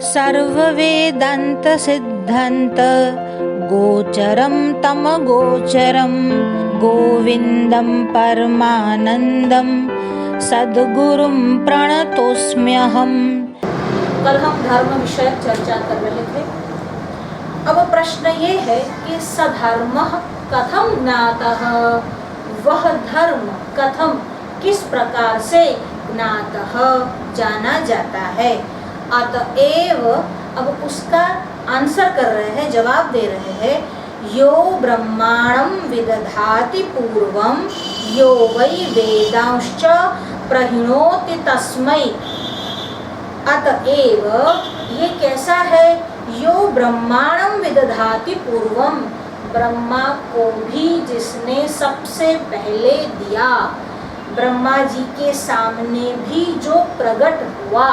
सर्ववेदांत सिद्धांत गोचरं तमगोचरं गोविंदं परमानंदं सद्गुरुं प्रणतोस्म्यहम्। कल हम धर्म विषयक चर्चा कर रहे थे। अब प्रश्न ये है कि सधर्मः कथं ज्ञातः, वह धर्म कथम किस प्रकार से ज्ञातः जाना जाता है। अतएव अब उसका आंसर कर रहे हैं, जवाब दे रहे हैं। यो ब्रह्माणं विदधाति पूर्वं यो वै वेदांश्च प्रहिणोति तस्मै। अतएव ये कैसा है, यो ब्रह्माणं विदधाति पूर्वम, ब्रह्मा को भी जिसने सबसे पहले दिया, ब्रह्मा जी के सामने भी जो प्रकट हुआ,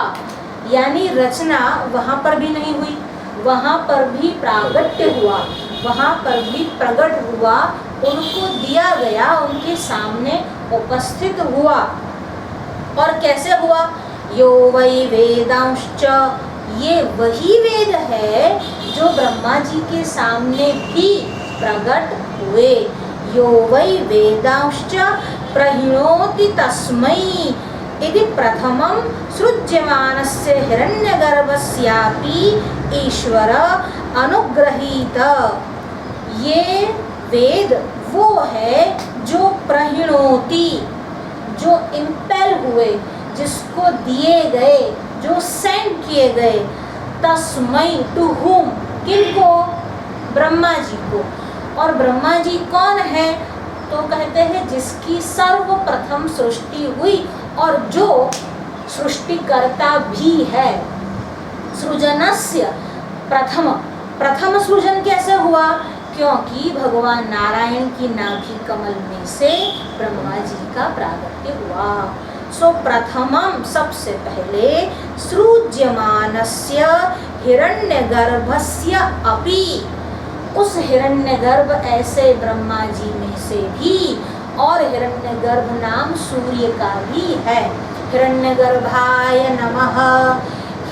यानी रचना वहाँ पर भी नहीं हुई, वहाँ पर भी प्रागट्य हुआ, वहाँ पर भी प्रकट हुआ, उनको दिया गया, उनके सामने उपस्थित हुआ। और कैसे हुआ, यो वै वेदांश्च, ये वही वेद है जो ब्रह्मा जी के सामने भी प्रकट हुए। यो वै वेदांश्च प्रहिणोति तस्मै इति प्रथमं सृज्यमानस्य हिरण्यगर्भस्यापि ईश्वर अनुग्रहीत। ये वेद वो है जो प्रहिणोति, जो इम्पेल हुए, जिसको दिए गए, जो सेंड किए गए। तस्मै, टू हुम, किनको, ब्रह्मा जी को। और ब्रह्मा जी कौन है, तो कहते हैं जिसकी सर्वप्रथम सृष्टि हुई और जो सृष्टिकर्ता भी है। सृजनस्य प्रथम सृजन कैसे हुआ, क्योंकि भगवान नारायण की नाभि कमल में से ब्रह्मा जी का प्रागट्य हुआ। सो प्रथमम, सबसे पहले, सृज्यमानस्य हिरण्यगर्भस्य अपि, उस हिरण्यगर्भ ऐसे ब्रह्मा जी में से भी, और हिरण्यगर्भ नाम सूर्य का भी है। हिरण्यगर्भाय नमः।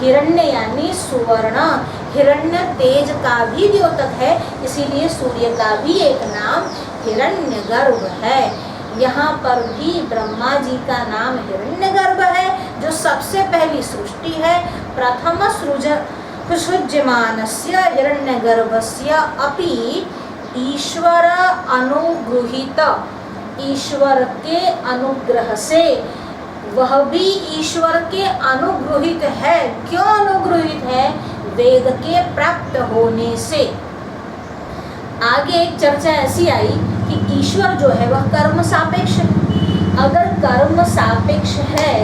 हिरण्य यानी सुवर्ण, हिरण्य तेज का भी द्योतक है, इसीलिए सूर्य का भी एक नाम हिरण्यगर्भ है। यहाँ पर भी ब्रह्मा जी का नाम हिरण्यगर्भ है, जो सबसे पहली सृष्टि है। प्रथम सृज्यमानस्य हिरण्यगर्भस्य अपि ईश्वर अनुगृहीत, ईश्वर के अनुग्रह से, वह भी ईश्वर के अनुगृहित है। क्यों अनुगृहित है, वेद के प्राप्त होने से। आगे एक चर्चा ऐसी आई कि ईश्वर जो है वह कर्म सापेक्ष है। अगर कर्म सापेक्ष है,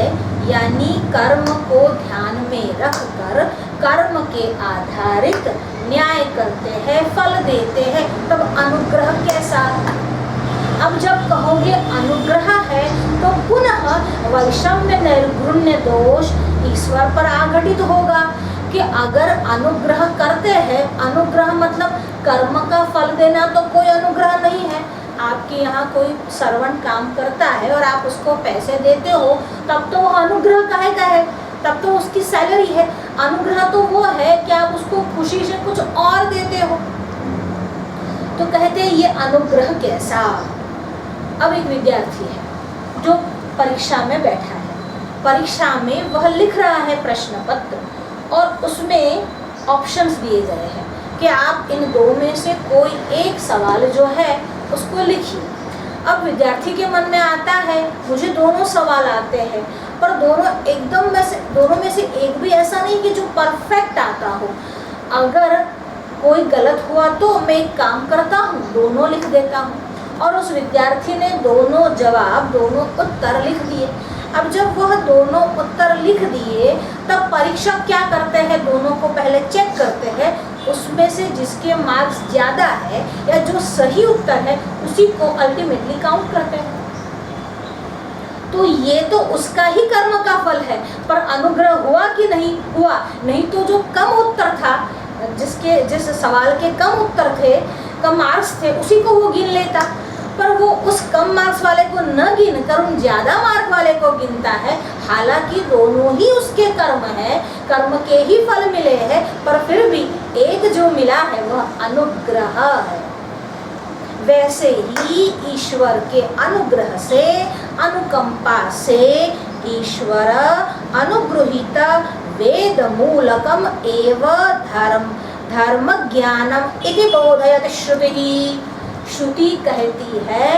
यानी कर्म को ध्यान में रखकर कर्म के आधारित न्याय करते हैं, फल देते हैं, तब अनुग्रह कैसा। अब जब कहोगे अनुग्रह है, तो पुनः वैषम्य निर्गुण्य दोष ईश्वर पर आघटित होगा कि अगर अनुग्रह करते हैं, अनुग्रह मतलब कर्म का फल देना, तो कोई अनुग्रह नहीं है। आपके यहाँ कोई सर्वेंट काम करता है और आप उसको पैसे देते हो, तब तो वो अनुग्रह काहे का है, तब तो उसकी सैलरी है। अनुग्रह तो वो है कि आप उसको खुशी से कुछ और देते हो। तो कहते हैं ये अनुग्रह कैसा। अब एक विद्यार्थी है जो परीक्षा में बैठा है, परीक्षा में वह लिख रहा है प्रश्न पत्र, और उसमें ऑप्शंस दिए गए हैं कि आप इन दो में से कोई एक सवाल जो है उसको लिखिए। अब विद्यार्थी के मन में आता है, मुझे दोनों सवाल आते हैं, पर दोनों में से एक भी ऐसा नहीं कि जो परफेक्ट आता हो। अगर कोई गलत हुआ तो मैं एक काम करता हूँ, दोनों लिख देता हूँ। और उस विद्यार्थी ने दोनों जवाब, दोनों उत्तर लिख दिए। अब जब वह दोनों उत्तर लिख दिए, तब परीक्षक क्या करते हैं, दोनों को पहले चेक करते हैं, उसमें से जिसके मार्क्स ज़्यादा है या जो सही उत्तर है उसी को अल्टीमेटली काउंट करते हैं। तो ये तो उसका ही कर्म का फल है, पर अनुग्रह हुआ कि नहीं हुआ। नहीं तो जो कम उत्तर था, जिस सवाल के कम उत्तर थे, कम मार्क्स थे, उसी को वो गिन लेता। पर वो उस कम मार्क्स वाले को न गिन कर उन ज्यादा मार्क वाले को गिनता है। हालांकि दोनों ही उसके कर्म है, कर्म के ही फल मिले हैं, पर फिर भी एक जो मिला है वह अनुग्रह है। वैसे ही ईश्वर के अनुग्रह से, अनुकंपा से ईश्वर अनुगृहीत वेद मूलकम एव धर्म ज्ञानम इति बोधयति श्रुति। श्रुति कहती है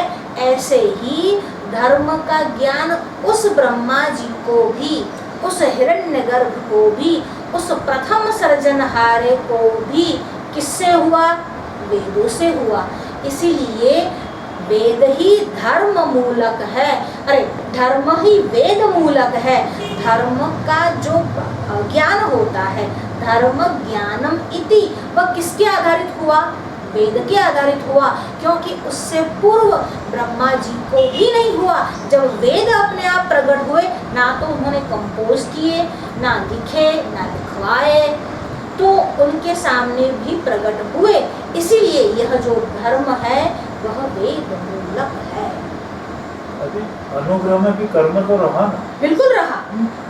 ऐसे ही धर्म का ज्ञान उस ब्रह्मा जी को भी, उस हिरण्यगर्भ को भी, उस प्रथम सृजनहारे को भी किससे हुआ? वेदों से हुआ। इसीलिए वेद ही धर्म मूलक है। अरे धर्म ही वेद मूलक है। धर्म का जो ज्ञान होता है, धर्म ज्ञानम इति, वह किसके आधारित हुआ? वेद के आधारित हुआ, क्योंकि उससे पूर्व ब्रह्मा जी को भी नहीं हुआ। जब वेद अपने आप प्रकट हुए, ना तो उन्होंने कंपोज किए, ना लिखे, ना लिखवाए, तो उनके सामने भी प्रकट हुए। इसीलिए यह जो धर्म है वह वेद मूलक है। अभी अनुग्रह में भी कर्म तो रहा ना? बिल्कुल रहा,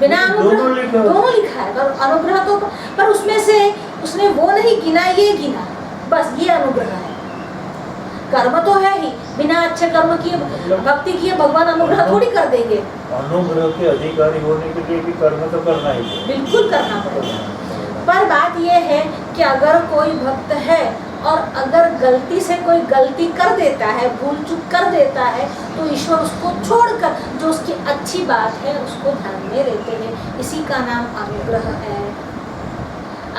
बिना अनुग्रह दोनों लिखा है। पर अनुग्रह तो, पर उसमें से उसने वो नहीं गिना, ये गिना, बस ये अनुग्रह है। कर्म तो है ही, बिना अच्छे कर्म किए, भक्ति किए भगवान अनुग्रह थोड़ी कर देंगे। अनुग्रह के अधिकारी होने के लिए भी कर्म तो करना ही है। बिल्कुल करना पड़ेगा। पर बात यह है कि अगर कोई भक्त है और अगर गलती से कोई गलती कर देता है, भूल चूक कर देता है, तो ईश्वर उसको छोड़कर जो उसकी अच्छी बात है उसको ध्यान में रहते हैं। इसी का नाम अनुग्रह है।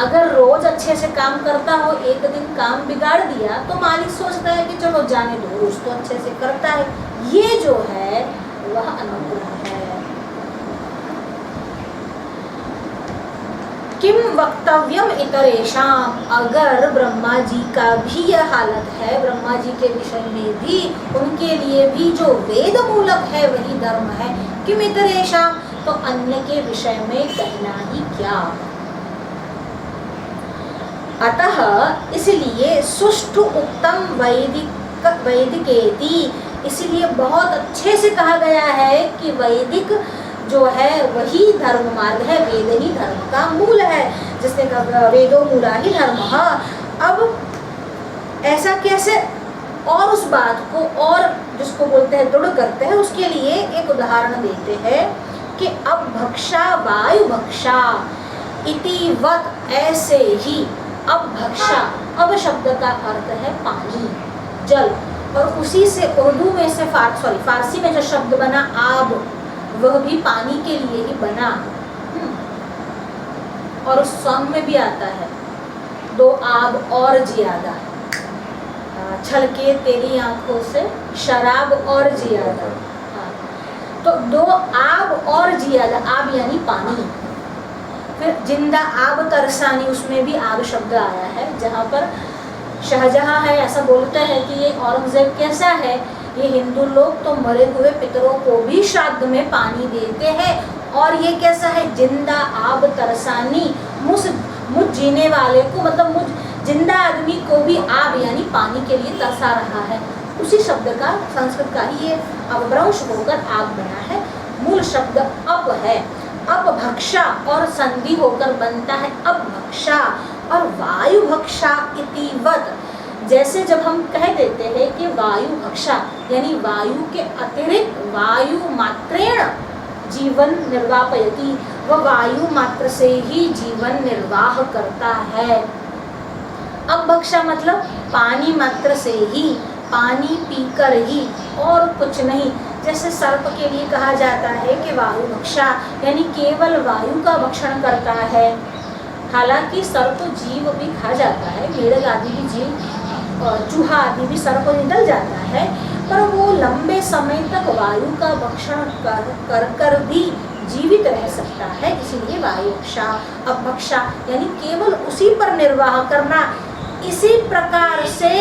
अगर रोज अच्छे से काम करता हो, एक दिन काम बिगाड़ दिया, तो मालिक सोचता है कि चलो जाने दो, रोज तो अच्छे से करता है। ये जो है वह अनुग्रह है। किम वक्तव्यम इतरेषाम, अगर ब्रह्मा जी का भी यह हालत है, ब्रह्मा जी के विषय में भी, उनके लिए भी जो वेद मूलक है वही धर्म है। किम इतरेषाम, तो अन्य के विषय में कहना ही क्या। अतः इसलिए सुष्ठु उत्तम वैदिकेति, इसलिए बहुत अच्छे से कहा गया है कि वैदिक जो है वही धर्म मार्ग है, वेद ही धर्म का मूल है। जिसने कहा वेदो मूला ही धर्म। अब ऐसा कैसे, और उस बात को और जिसको बोलते हैं दृढ़ करते हैं, उसके लिए एक उदाहरण देते हैं कि अब भक्षा वायु भक्षा इतिवत, ऐसे ही अब भक्षा, अब शब्द का अर्थ है पानी, जल, और उसी से उर्दू में से फारसी में जो शब्द बना आब, वह भी पानी के लिए ही बना। और उस सॉन्ग में भी आता है, दो आब और जियादा, छलके तेरी आंखों से शराब और जियादा। तो दो आब और जियादा, आब यानी पानी। फिर जिंदा आब तरसानी, उसमें भी आब शब्द आया है। जहाँ पर शाहजहां है ऐसा बोलता है कि ये औरंगजेब कैसा है, ये हिंदू लोग तो मरे हुए पितरों को भी श्राद्ध में पानी देते हैं, और ये कैसा है, जिंदा आब तरसानी, मुझ जीने वाले को, मतलब मुझ जिंदा आदमी को भी आब यानी पानी के लिए तरसा रहा है। उसी शब्द का, संस्कृत का ही ये अपभ्रंश होकर आब बना है। मूल शब्द अप है, अपभक्षा, और संधि होकर बनता है अपभक्षा। और वायु भक्षा इतिवत, जैसे जब हम कह देते हैं कि वायु भक्षा यानी वायु के अतिरिक्त वायु मात्रेण जीवन निर्वापयति, वह वायु मात्र से ही जीवन निर्वाह करता है। अपभक्षा मतलब पानी मात्र से ही, पानी पीकर ही, और कुछ नहीं। जैसे सर्प के लिए कहा जाता है कि वायु भक्षा यानी केवल वायु का भक्षण करता है। हालांकि सर्प जीव भी खा जाता है, मेढक आदि भी जीव, चूहा आदि भी सर्प निकल जाता है, पर वो लंबे समय तक वायु का भक्षण कर भी जीवित रह सकता है। इसीलिए वायु भक्षा, अपभक्षा यानी केवल उसी पर निर्वाह करना। इसी प्रकार से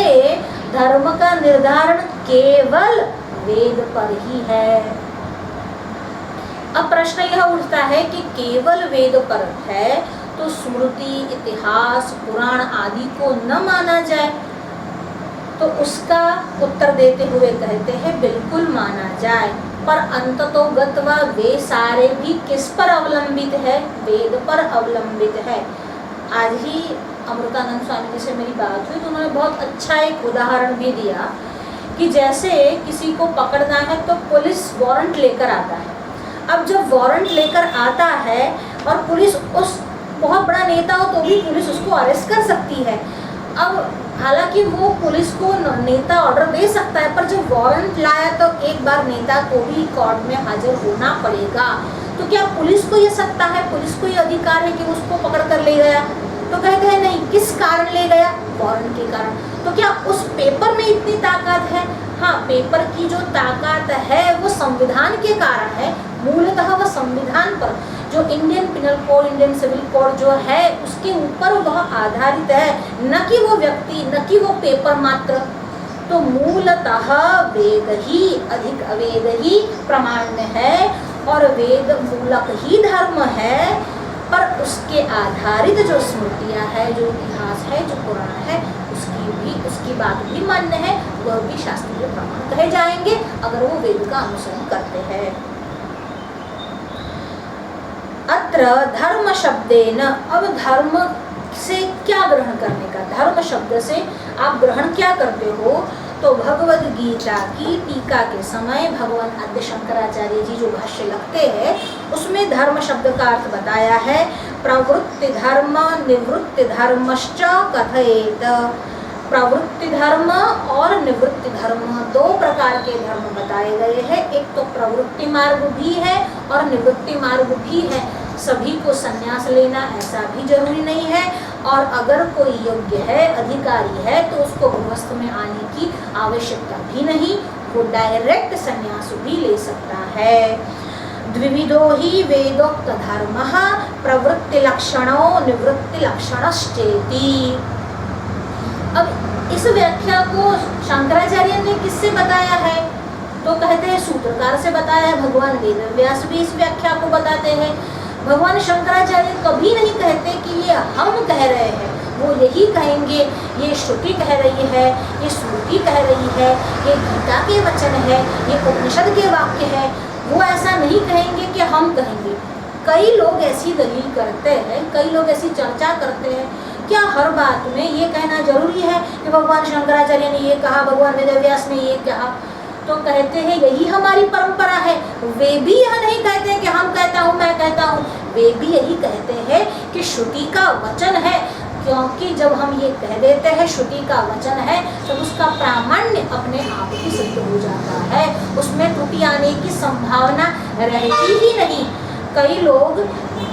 धर्म का निर्धारण केवल वेद पर ही है। अब प्रश्न यह उठता है कि केवल वेद पर है तो स्मृति, इतिहास, पुराण आदि को न माना जाए। तो उसका उत्तर देते हुए कहते हैं बिल्कुल माना जाए, पर अंततोगत्वा वे सारे भी किस पर अवलंबित है? वेद पर अवलंबित है। आज ही अमृतानंद स्वामी जी से मेरी बात हुई तो उन्होंने बहुत अच्छा एक उदाहरण भी दिया कि जैसे किसी को पकड़ना है तो पुलिस वारंट लेकर आता है। अब जब वारंट लेकर आता है और पुलिस उस बहुत बड़ा नेता हो तो भी पुलिस उसको अरेस्ट कर सकती है। अब हालांकि वो पुलिस को नेता ऑर्डर दे सकता है, पर जब वारंट लाया तो एक बार नेता को भी कोर्ट में हाजिर होना पड़ेगा। तो क्या पुलिस को ये सत्ता है, पुलिस को ये अधिकार है कि उसको पकड़ कर ले गया? तो कहते हैं नहीं। किस कारण ले गया? वारंट के कारण। तो क्या उस पेपर में इतनी ताकत है? हाँ, पेपर की जो ताकत है वो संविधान के कारण है। मूलतः वह संविधान पर, जो Indian penal code, Indian civil code जो है उसके ऊपर वह आधारित है, न कि वो व्यक्ति, न कि वो पेपर मात्र। तो मूलतः वेद ही प्रमाण्य है और वेद मूलक ही धर्म है, पर उसके आधारित जो स्मृतियाँ है, जो इतिहास है, जो पुराण है, उसकी बात भी मान्य है। वह भी शास्त्रीय प्रमाण कहे जाएंगे अगर वो वेद का अनुसरण करते हैं। अत्र धर्म शब्देन, अब धर्म से क्या ग्रहण करने का? धर्म शब्द से आप ग्रहण क्या करते हो? तो भगवद गीता की टीका के समय भगवान आद्य शंकराचार्य जी जो भाष्य लिखते हैं उसमें धर्म शब्द का अर्थ बताया है। प्रवृत्ति धर्म निवृत्ति धर्मश्च कथयेत। प्रवृत्ति धर्म और निवृत्ति धर्म दो प्रकार के धर्म बताए गए हैं। एक तो प्रवृत्ति मार्ग भी है और निवृत्ति मार्ग भी है। सभी को संन्यास लेना ऐसा भी जरूरी नहीं है, और अगर कोई योग्य है, अधिकारी है, तो उसको गृहस्थ में आने की आवश्यकता भी नहीं, वो डायरेक्ट संन्यास भी ले सकता है। द्विविधो ही वेदोक्त धर्मः प्रवृत्ति लक्षणो निवृत्ति लक्षणश्चेति। अब इस व्याख्या को शंकराचार्य ने किससे बताया है? तो कहते हैं सूत्रकार से बताया है। भगवान वेदव्यास भी इस व्याख्या को बताते हैं। भगवान शंकराचार्य कभी नहीं कहते कि ये हम कह रहे हैं, वो यही कहेंगे ये श्रुति कह रही है, ये स्मृति कह रही है, ये गीता के वचन है, ये उपनिषद के वाक्य है। वो ऐसा नहीं कहेंगे कि हम कहेंगे। कई लोग ऐसी दलील करते हैं, कई लोग ऐसी चर्चा करते हैं। क्या हर बात में ये कहना जरूरी है कि भगवान शंकराचार्य ने ये कहा, भगवान वेदव्यास ने ये कहा? तो कहते हैं यही हमारी परंपरा है। वे भी यह नहीं कहते हैं कि हम कहता हूँ, मैं कहता हूँ। वे भी यही कहते हैं कि श्रुति का वचन है, क्योंकि जब हम ये कह देते हैं श्रुति का वचन है तो उसका प्रामाण्य अपने आप ही सिद्ध हो जाता है, उसमें त्रुटि आने की संभावना रहती ही नहीं। कई लोग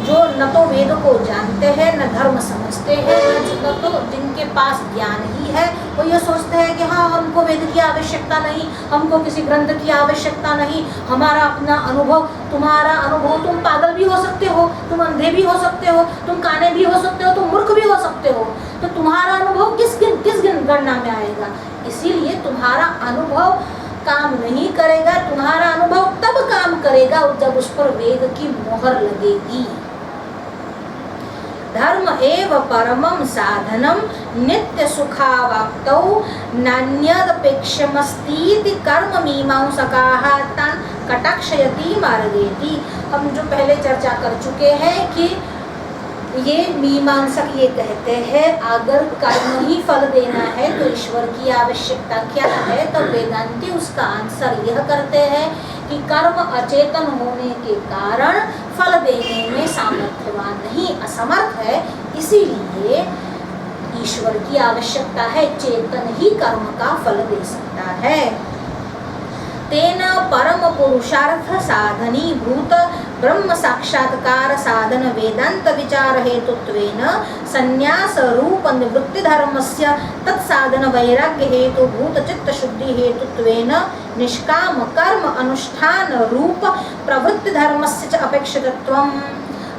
जो न तो वेद को जानते हैं, न धर्म समझते हैं, न तो जिनके पास ज्ञान ही है, वो ये सोचते हैं कि हाँ हमको वेद की आवश्यकता नहीं, हमको किसी ग्रंथ की आवश्यकता नहीं, हमारा अपना अनुभव, तुम्हारा अनुभव, तुम पागल भी हो सकते हो, तुम अंधे भी हो सकते हो, तुम काने भी हो सकते हो, तुम मूर्ख भी हो सकते हो, तो तुम्हारा अनुभव किस गणना में आएगा? इसीलिए तुम्हारा अनुभव काम नहीं करेगा। तुम्हारा अनुभव तब काम करेगा जब उस पर वेद की मोहर लगेगी। धर्म एव परमं साधनम नित्य सुखावाप्तौ नान्यदपेक्षमस्तीति कर्म मीमांसकाः तान् कटाक्षयति मार्गेति। हम जो पहले चर्चा कर चुके हैं कि ये मीमांसक ये कहते हैं अगर कर्म ही फल देना है तो ईश्वर की आवश्यकता क्या है? तो वेदांती उसका आंसर यह करते हैं कि कर्म अचेतन होने के कारण फल देने में सामर्थ्यवान नहीं, असमर्थ है, इसीलिए ईश्वर की आवश्यकता है, चेतन ही कर्म का फल दे सकता है। तेन परम पुरुषार्थ साधनी भूत ब्रह्म साक्षात्कार साधन वेदांत विचार हेतुत्वेन संन्यास रूप निवृत्ति धर्मस्य तत्साधन वैराग्य हेतु भूत चित्त शुद्धि हेतुत्वेन निष्काम कर्म अनुष्ठान रूप प्रवृत्ति धर्मस्य च अपेक्षितत्वम्।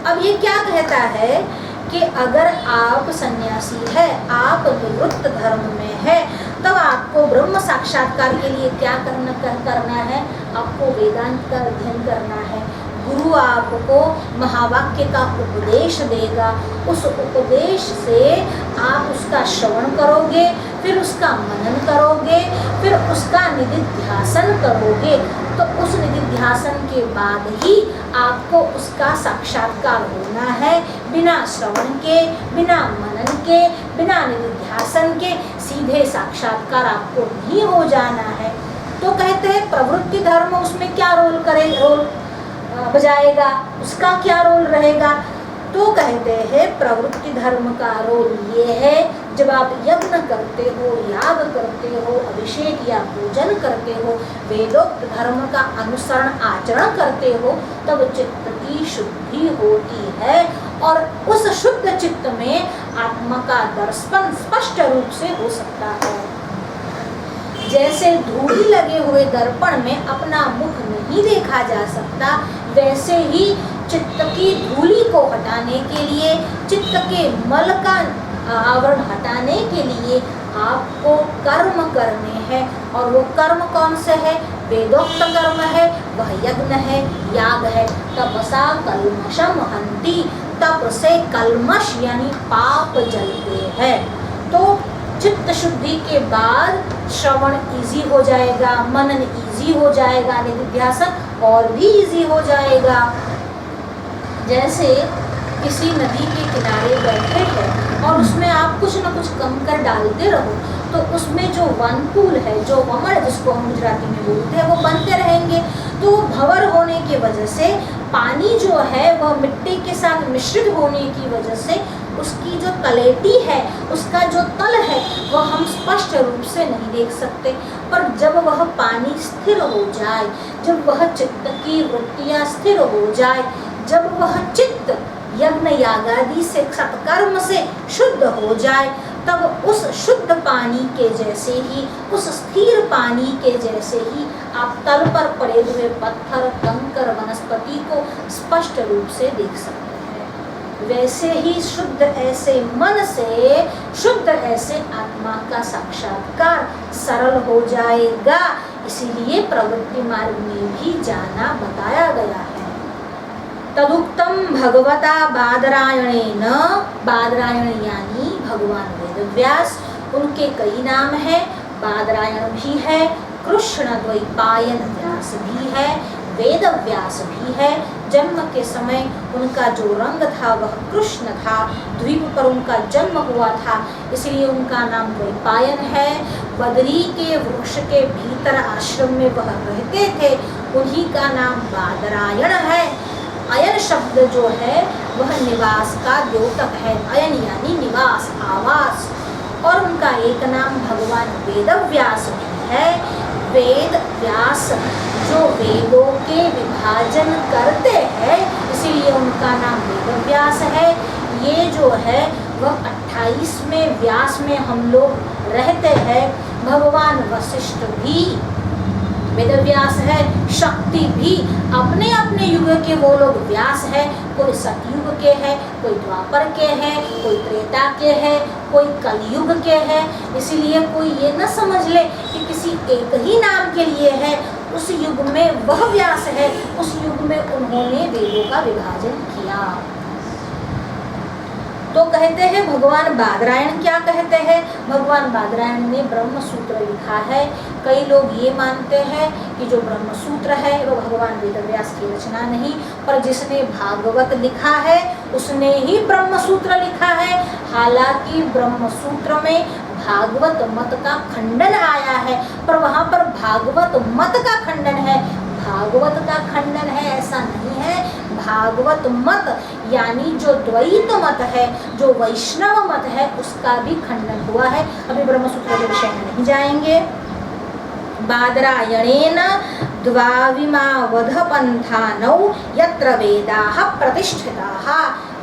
अब ये क्या कहता है कि अगर आप सन्यासी है, आप निवृत्त धर्म में है, तब आपको ब्रह्म साक्षात्कार के लिए क्या करना है? आपको वेदांत का अध्ययन करना है, गुरु आपको महावाक्य का उपदेश देगा। उस उपदेश से आप उसका श्रवण करोगे, फिर उसका मनन करोगे, फिर उसका निधिध्यासन करोगे। तो उस निधिध्यासन के बाद ही आपको उसका साक्षात्कार होना है। बिना श्रवण के, बिना मनन के, बिना निधिध्यासन के सीधे साक्षात्कार आपको नहीं हो जाना है। तो कहते हैं प्रवृत्ति धर्म उसमें क्या रोल बजाएगा, उसका क्या रोल रहेगा? तो कहते हैं प्रवृत्ति धर्म का रोल ये है, जब आप यज्ञ करते हो, याग करते हो, अभिषेक या पूजन करते हो, वेदोक्त धर्म का अनुसरण आचरण करते हो, तब चित्त की शुद्धि होती है और उस शुद्ध चित्त में आत्मा का दर्शन स्पष्ट रूप से हो सकता है। जैसे धूली लगे हुए दर्पण में अपना मुख नहीं देखा जा सकता, वैसे ही चित्त की धूली को हटाने के लिए, चित्त के मल का आवरण हटाने के लिए आपको कर्म करने हैं। और वो कर्म कौन से है? वेदोक्त कर्म है, वह यज्ञ है, याग है। तपसा कल्मषम हन्ति, तप से कल्मष यानी पाप जलते हैं। तो चित्त शुद्धि के बाद श्रवण इजी हो जाएगा, मनन इजी हो जाएगा, निधिध्यासन और भी इजी हो जाएगा। जैसे किसी नदी के किनारे बैठे हैं और उसमें आप कुछ न कुछ कंकर डालते रहो, तो उसमें जो वनकूल है, जो वमड़ जिसको हम गुजराती में बोलते हैं, वो बनते रहेंगे। तो भंवर होने की वजह से पानी जो है वह मिट्टी के साथ मिश्रित होने की वजह से उसकी जो तलेटी है, उसका जो तल है, वह हम स्पष्ट रूप से नहीं देख सकते। पर जब वह पानी स्थिर हो जाए, जब वह चित्त की वृत्तियाँ स्थिर हो जाए, जब वह चित्त यज्ञ यागादि से सत्कर्म से शुद्ध हो जाए, तब उस शुद्ध पानी के जैसे ही, उस स्थिर पानी के जैसे ही आप तल पर पड़े हुए पत्थर, कंकर, वनस्पति को स्पष्ट रूप से देख सकते हैं। वैसे ही शुद्ध ऐसे मन से, शुद्ध ऐसे आत्मा का साक्षात्कार सरल हो जाएगा। इसीलिए प्रवृत्ति मार्ग में भी जाना बताया गया है। तदुक्तम भगवता बादरायणेन, बादरायण यानी भगवान वेदव्यास, उनके कई नाम हैं। बादरायण भी है, कृष्ण द्वैपायन व्यास भी है, वेद व्यास भी है। जन्म के समय उनका जो रंग था वह कृष्ण था, द्वीप पर उनका जन्म हुआ था, इसलिए उनका नाम द्वैपायन है। बदरी के वृक्ष के भीतर आश्रम में वह रहते थे, उन्हीं का नाम बादरायण है। अयन शब्द जो है वह निवास का द्योतक है। अयन यानी निवास, आवास। और उनका एक नाम भगवान वेदव्यास भी है। वेद व्यास जो वेदों के विभाजन करते हैं, इसीलिए उनका नाम वेदव्यास है। ये जो है वह 28वें व्यास में हम लोग रहते हैं। भगवान वशिष्ठ भी वेदव्यास है, शक्ति भी अपने अपने युग के वो लोग व्यास है। कोई सतयुग के हैं, कोई द्वापर के हैं, कोई त्रेता के हैं, कोई कलयुग के हैं। इसीलिए कोई ये न समझ ले कि किसी एक ही नाम के लिए है। उस युग में वह व्यास है, उस युग में उन्होंने वेदों का विभाजन किया। तो कहते हैं भगवान बादरायण क्या कहते हैं? भगवान बादरायण ने ब्रह्म सूत्र लिखा है। कई लोग ये मानते हैं कि जो ब्रह्म सूत्र है वो भगवान वेदव्यास की रचना नहीं, पर जिसने भागवत लिखा है उसने ही ब्रह्म सूत्र लिखा है। हालांकि ब्रह्म सूत्र में भागवत मत का खंडन आया है, पर वहाँ पर भागवत मत का खंडन है, भागवत का खंडन है ऐसा नहीं है। भागवत मत यानी जो द्वैत मत है, जो वैष्णव मत है, उसका भी खंडन हुआ है। अभी ब्रह्मसूत्र के विषय में नहीं जाएंगे। बादरायणेन द्वाविमावध पंथानौ यत्र वेदाः प्रतिष्ठिताः।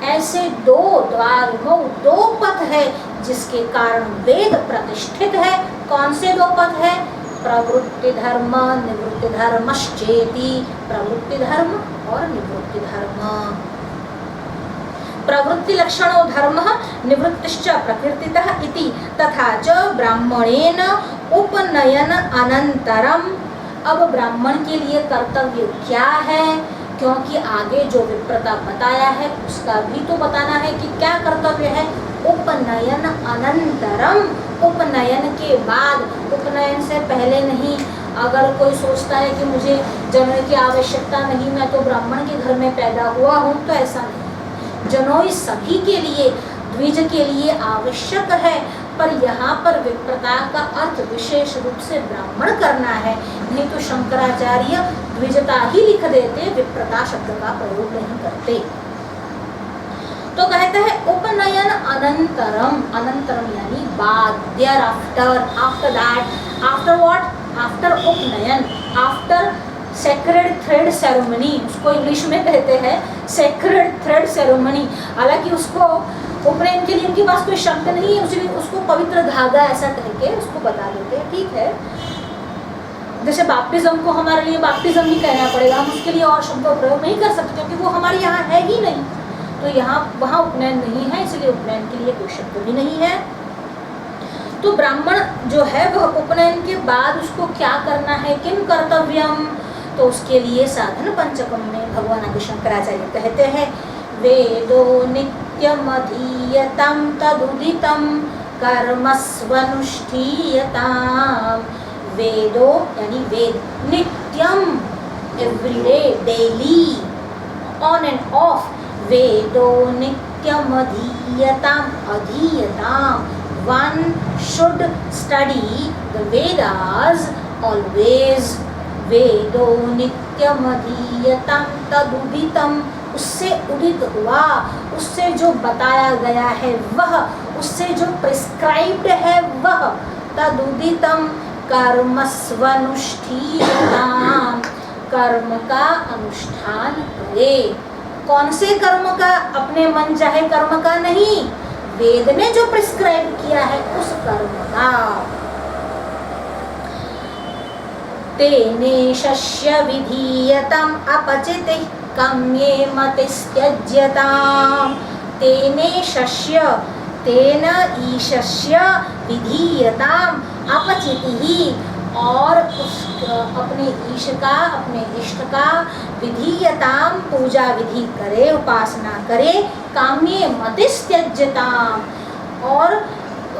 ऐसे दो द्वाविमौ, दो पथ है जिसके कारण वेद प्रतिष्ठित है। कौन से दो पथ है? प्रवृत्ति धर्म, निवृत्ति धर्मश्चेति। प्रवृत्ति धर्म और निवृत्ति धर्म। प्रवृत्ति लक्षणो धर्मः, निवृत्तिश्च प्रकृतितः इति। तथा च ब्राह्मणेन उपनयन अनंतरम। अब ब्राह्मण के लिए कर्तव्य क्या है? क्योंकि आगे जो विप्रता बताया है उसका भी तो बताना है कि क्या कर्तव्य है। उपनयन अनंतरम, उपनयन के बाद, उपनयन से पहले नहीं। अगर कोई सोचता है कि मुझे जनोई की आवश्यकता नहीं, मैं तो ब्राह्मण के घर में पैदा हुआ हूँ, तो ऐसा नहीं। जनोई सभी के लिए, द्विज के लिए आवश्यक है, पर यहाँ पर विप्रता का अर्थ विशेष रूप से ब्राह्मण करना है। नहीं तो शंकराचार्य द्विजता ही लिख देते, विप्रता शब्द का प्रयोग नहीं करते। तो कहते हैं उपनयन अनंतरम, अनंतरम यानी बाद, thereafter, after that, after what, after upanayana, after sacred thread ceremony, उसको इंग्लिश में कहते हैं सेक्रेड थ्रेड सेरेमनी। हालांकि उसको उपनयन के लिए उनके पास कोई शब्द नहीं है, उसलिए उसको पवित्र धागा ऐसा कह के उसको बता देते हैं, ठीक है। जैसे बैप्टिज्म को हमारे लिए बैप्टिज्म ही कहना पड़ेगा, हम उसके लिए और शब्द प्रयोग नहीं कर सकते क्योंकि वो हमारे यहाँ है ही नहीं। तो यहाँ वहाँ उपनयन नहीं है, इसलिए उपनयन के लिए कोई शब्द भी नहीं है। तो ब्राह्मण जो है वह उपनयन के बाद उसको क्या करना है, किम कर्तव्यम, तो उसके लिए साधन पंचकम में भगवान आदि शंकराचार्य कहते हैं वेदो नित्यमधीयतां तदुदितं कर्मस्वनुष्ठीयताम्। वेदो यानी वेद, नित्यम everyday, daily, on and off, वेदो नित्यमधीयताम्, अधीयताम्, one should study the Vedas always। वेदो नित्यमधीयतां तदुदितं, उससे उदित हुआ, उससे जो बताया गया है वह, उससे जो प्रिस्क्राइब्ड है वह, तदुदितं कर्मस्वनुष्ठीयताम्, कर्म का अनुष्ठान करे। कौन से कर्म का, अपने मन चाहे कर्म का नहीं, वेद ने जो प्रिस्क्राइब किया है उस कर्म का। तेने शस्य विधीयताम् अपचितिः काम्ये मतिस्त्यज्यताम्। तेने शस्य, तेन ईशस्य विधीयताम् अपचितिः, और उस अपने ईश का, अपने इष्ट का, विधीयताम पूजा विधि करे, उपासना करे, काम्ये मतिस्त्यज्यताम्, और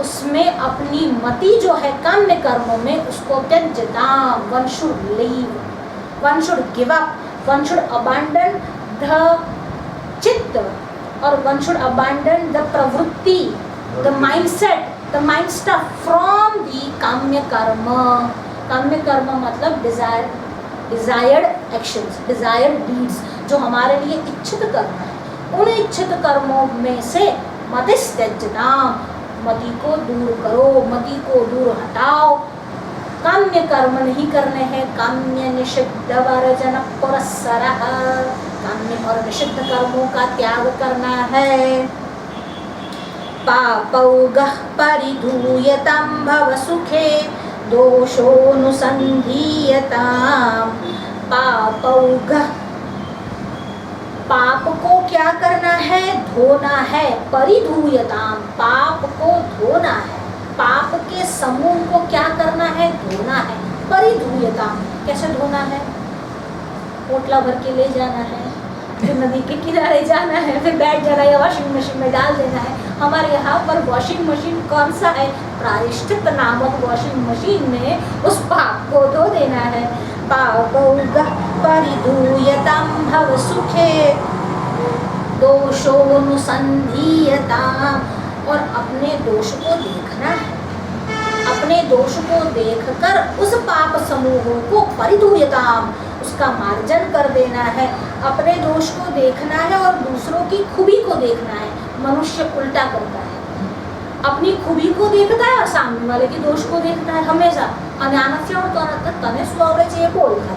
उसमें अपनी मति जो है काम्य कर्मों में उसको त्यज्यताम, one should leave, one should give up, one should abandon the चित्त, और वन शुड अबैंडन द प्रवृत्ति, the mindset, the mind stuff from the काम्य कर्म। काम्य कर्म मतलब डिजायर्ड एक्शंस, डिजायर्ड डीड्स, जो हमारे लिए इच्छित कर्म है, उन इच्छित कर्मों में से मतिस्त्यज्यताम्, मति को दूर करो, मति को दूर हटाओ। काम्य कर्म नहीं करने हैं, काम्य निषिद्ध वर्जन पुरस्सरः, काम्य और निषिद्ध कर्मों का त्याग करना है। पापौगः परिधूयतां भवसुखे दोषोऽनुसन्धीयताम्। पापौगः, पाप को क्या करना है, धोना है। परिधूयताम, पाप को धोना है, पाप के समूह को क्या करना है, धोना है। परिधूयताम, कैसे धोना है, पोटला भर के ले जाना है, फिर नदी के किनारे जाना है, फिर बैठ जाना है, वॉशिंग मशीन में डाल देना है। हमारे यहाँ पर वॉशिंग मशीन कौन सा है, प्रायश्चित नामक वॉशिंग मशीन में उस पाप को धो देना है। पापौगः परिधूयतां भवसुखे दोषोऽनुसन्धीयताम्, और अपने दोष को देखना है, अपने दोष को देखकर उस पाप समूहों को परिधूयताम, उसका मार्जन कर देना है। अपने दोष को देखना है और दूसरों की खूबी को देखना है। मनुष्य उल्टा करता है, अपनी खूबी को देखता है और सामने वाले के दोष को देखता है हमेशा। अज्ञानस्य और तने स्ववचे बोल कर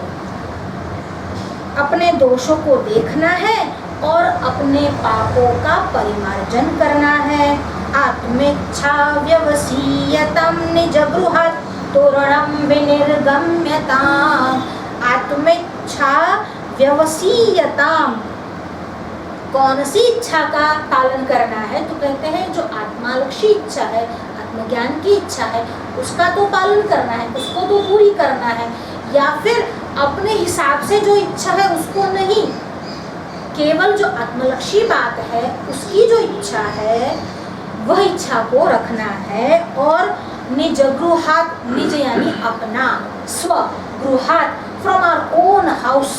अपने दोषों को देखना है और अपने पापों का परिमार्जन करना है। आत्मेच्छा व्यवसीयतां निज गृहात् तोरणं विनिर्गम्यताम्। आत्मेच्छा व्यवसीयतां, कौन सी इच्छा का पालन करना है, तो कहते हैं जो आत्मालक्षी इच्छा है, आत्मज्ञान की इच्छा है, उसका तो पालन करना है, उसको तो पूरी करना है। या फिर अपने हिसाब से जो इच्छा है उसको नहीं, केवल जो आत्मलक्षी बात है उसकी जो इच्छा है वह इच्छा को रखना है। और निज गृहात, निज यानी अपना, स्व गृहात फ्रॉम आवर ओन हाउस।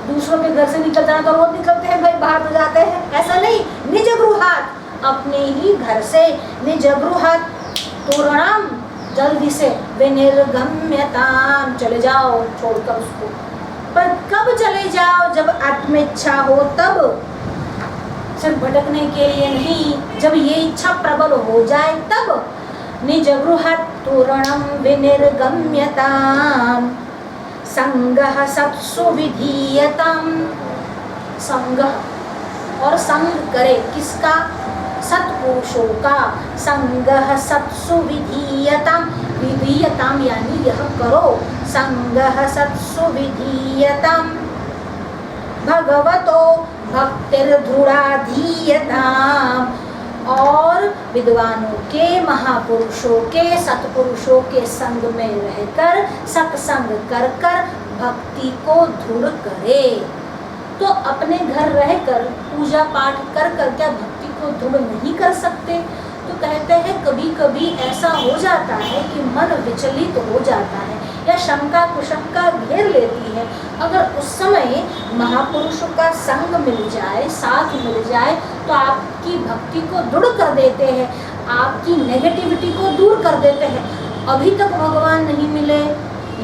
दूसरों के घर से निकल जाना तो रोज निकलते हैं भाई, बाहर तो जाते हैं, ऐसा नहीं। निज गृहात, अपने ही घर से, निज गृहात तोरणम, जल्दी से, विनिर्गम्यताम, चले जाओ छोड़कर उसको। पर कब चले जाओ? जब आत्मेच्छा हो तब, सिर्फ भटकने के लिए नहीं, जब ये इच्छा प्रबल हो जाए तब। निज गृहात तोरणम विनिर्गम्यताम, संगः सत्सु विधीयताम। संग और संग करे किसका? सत्पुरुषों का। संगः सत्सु विधीयताम, विधीयताम यानी यह करो। संगः सत्सु विधीयताम, भगवतो भक्तिर्दृढ़ा धीयताम। और विद्वानों के, महापुरुषों के, सत्पुरुषों के संग में रहकर, सत्संग कर कर भक्ति को दृढ़ करे। तो अपने घर रहकर पूजा पाठ कर कर क्या भक्ति को दृढ़ नहीं कर सकते? तो कहते हैं कभी कभी ऐसा हो जाता है कि मन विचलित हो जाता है या शंका कुशंका घेर लेती है। अगर उस समय महापुरुषों का संग मिल जाए, साथ मिल जाए, तो आपकी भक्ति को दृढ़ कर देते हैं, आपकी नेगेटिविटी को दूर कर देते हैं। अभी तक भगवान नहीं मिले,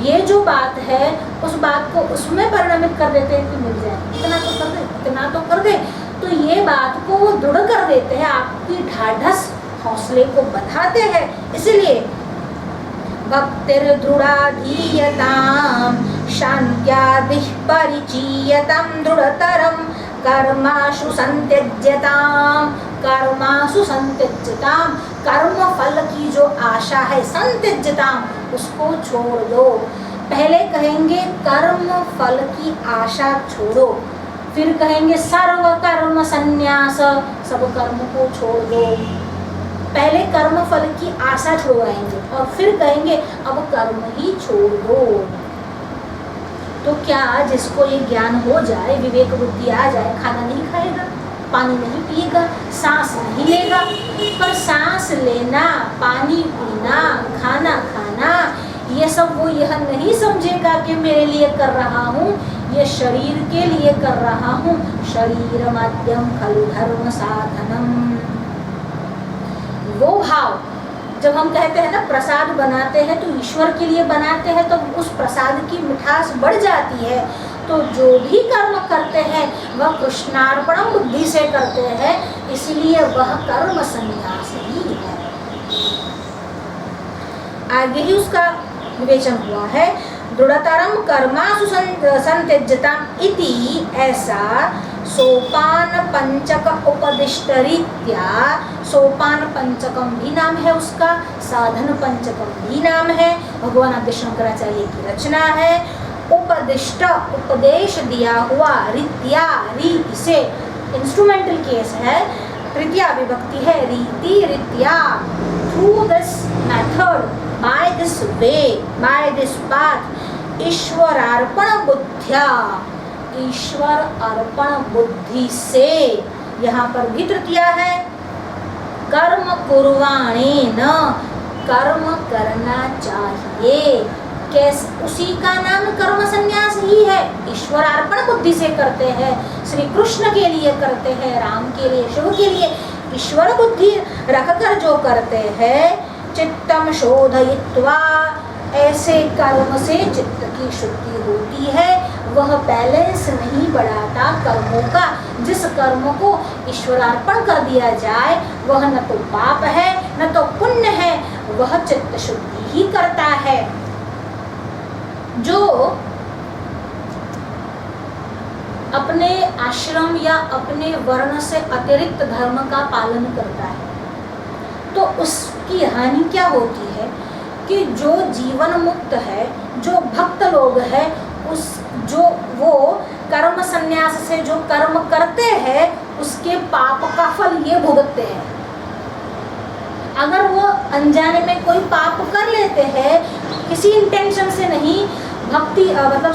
ये जो बात है उस बात को उसमें परिणमित कर देते हैं कि मिल जाए, इतना तो कर दे, इतना तो कर दे। तो ये बात को दृढ़ कर देते हैं, आपकी ढाढ़स, हौसले को बढ़ाते हैं। इसलिए भक्तिर्दृढ़ा धीयताम, शान्त्यादिः परिचीयताम, दृढ़तरम कर्माशु संत्यज्यताम, कर्माशु संत्यज्यताम। कर्म फल की जो आशा है, संत्यज्यताम, उसको छोड़ दो। पहले कहेंगे कर्म फल की आशा छोड़ो, फिर कहेंगे सर्व कर्म संन्यास, सब कर्म को छोड़ दो। पहले कर्म फल की आशा छुड़वाएंगे और फिर कहेंगे अब कर्म ही छोड़ दो। तो क्या जिसको ये ज्ञान हो जाए, विवेक बुद्धि आ जाए, खाना नहीं खाएगा, पानी नहीं पिएगा, सांस नहीं लेगा। पर सांस लेना, पानी पीना, खाना खाना, ये सब वो यह नहीं समझेगा कि मेरे लिए कर रहा हूँ, ये शरीर के लिए कर रहा हूँ। शरीर माध्यम खलु धर्म साधनम। वो भाव जब हम कहते हैं ना प्रसाद बनाते हैं तो ईश्वर के लिए बनाते हैं, तो उस प्रसाद की मिठास बढ़ जाती है। तो जो भी कर्म करते हैं वह कृष्णार्पणम बुद्धि से करते हैं, इसलिए वह कर्म संन्यास ही है। आगे ही उसका विवेचन हुआ है। दृढ़तरम कर्मासु संत्यज्यताम इति, ऐसा सोपान पंचक उपदिष्ट रीत्या। सोपान पंचकम भी नाम है उसका, साधन पंचकम भी नाम है, भगवान आद्य शंकराचार्य की रचना है। उपदिष्ट उपदेश दिया हुआ, रीत्या रीति से, इंस्ट्रूमेंटल केस है, तृतीया विभक्ति है, रीति रीत्या। Through this method, by this way, by this path, ईश्वरार्पण बुद्धिया, ईश्वर अर्पण बुद्धि से। यहाँ पर भी तृतीया है। कर्म कुर्वाणेन, कर्म करना चाहिए। कैसे? उसी का नाम कर्म संन्यास ही है। ईश्वर अर्पण बुद्धि से करते हैं, श्री कृष्ण के लिए करते हैं, राम के लिए, शिव के लिए ईश्वर बुद्धि रखकर जो करते हैं। चित्तम शोधयित्वा, ऐसे कर्म से चित्त की शुद्धि होती है। वह बैलेंस नहीं बढ़ाता कर्मों का। जिस कर्म को ईश्वरार्पण कर दिया जाए वह न तो पाप है न तो पुण्य है, वह चित्त शुद्धि ही करता है। जो अपने आश्रम या अपने वर्ण से अतिरिक्त धर्म का पालन करता है तो उसकी हानि क्या होती है कि जो जीवन मुक्त है, जो भक्त लोग हैं, उस जो वो कर्म संन्यास से जो कर्म करते हैं उसके पाप का फल ये भुगतते हैं। अगर वो अनजाने में कोई पाप कर लेते हैं, किसी इंटेंशन से नहीं, भक्ति मतलब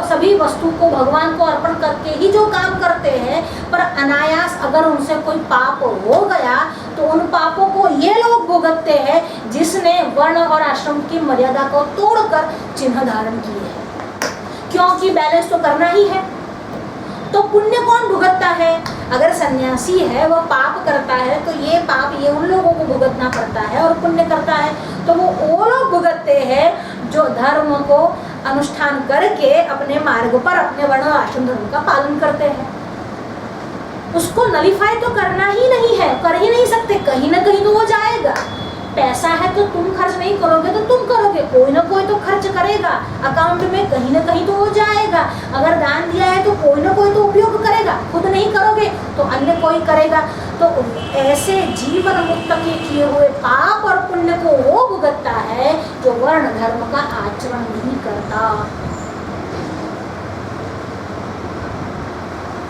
सभी वस्तु को भगवान को अर्पण करके ही जो काम करते हैं, पर अनायास अगर उनसे कोई पाप हो गया तो उन पापों को ये लोग भुगतते हैं जिसने वर्ण और आश्रम की मर्यादा को तोड़कर चिन्ह धारण किए हैं, क्योंकि बैलेंस तो करना ही है। तो पुण्य कौन भुगतता है? अगर सन्यासी है वह पाप करता है तो ये पाप ये उन लोगों को भुगतना पड़ता है, और पुण्य करता है तो वो लोग भुगतते हैं जो धर्म को अनुष्ठान करके अपने मार्ग पर अपने वर्ण और आश्रम धर्म का पालन करते हैं। उसको नलिफाई तो करना ही नहीं है, कर ही नहीं सकते, कहीं ना कहीं तो वो जाएगा। पैसा है तो तुम खर्च नहीं करोगे तो तुम करोगे, कोई ना कोई तो खर्च करेगा, अकाउंट में कहीं ना कहीं तो वो जाएगा। अगर दान दिया है तो कोई ना कोई तो उपयोग करेगा, खुद नहीं करोगे तो अन्य कोई करेगा। तो ऐसे जीवन मुक्त के किए हुए पाप और पुण्य को वो भुगतता है जो वर्ण धर्म का आचरण नहीं करता।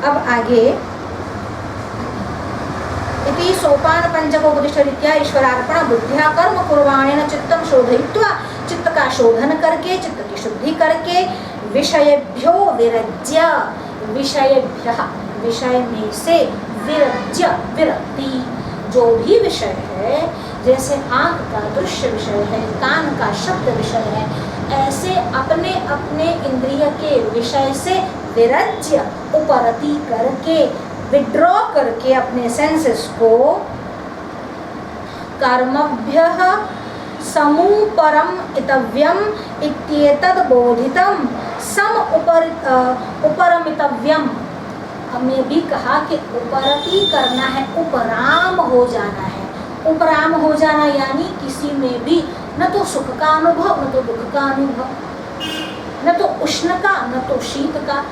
अब आगे इति सोपान पंचकोपदिष्टरीत्या ईश्वरार्पण बुद्धिया कर्म कुर्वाणेन चित्तम शोधयित्वा, चित्त का शोधन करके, चित्त की शुद्धि करके, विषयभ्यो विरज्य, विषय में से विरज्य विरक्ति, जो भी विषय है, जैसे आंख का दृश्य विषय है, कान का शब्द विषय है, ऐसे अपने अपने इंद्रिय के विषय से विरज्य उपरति करके, विड्रॉ करके अपने सेंसेस को, कर्मभ्यः समूपरम इतव्यम इत्येतद् बोधितम सम उपरमितव्यम। हमने भी कहा कि उपरति करना है, उपराम हो जाना है। उपराम हो जाना यानी किसी में भी न तो सुख का अनुभव, न तो दुख का अनुभव, न तो उष्ण का न तो शीत का,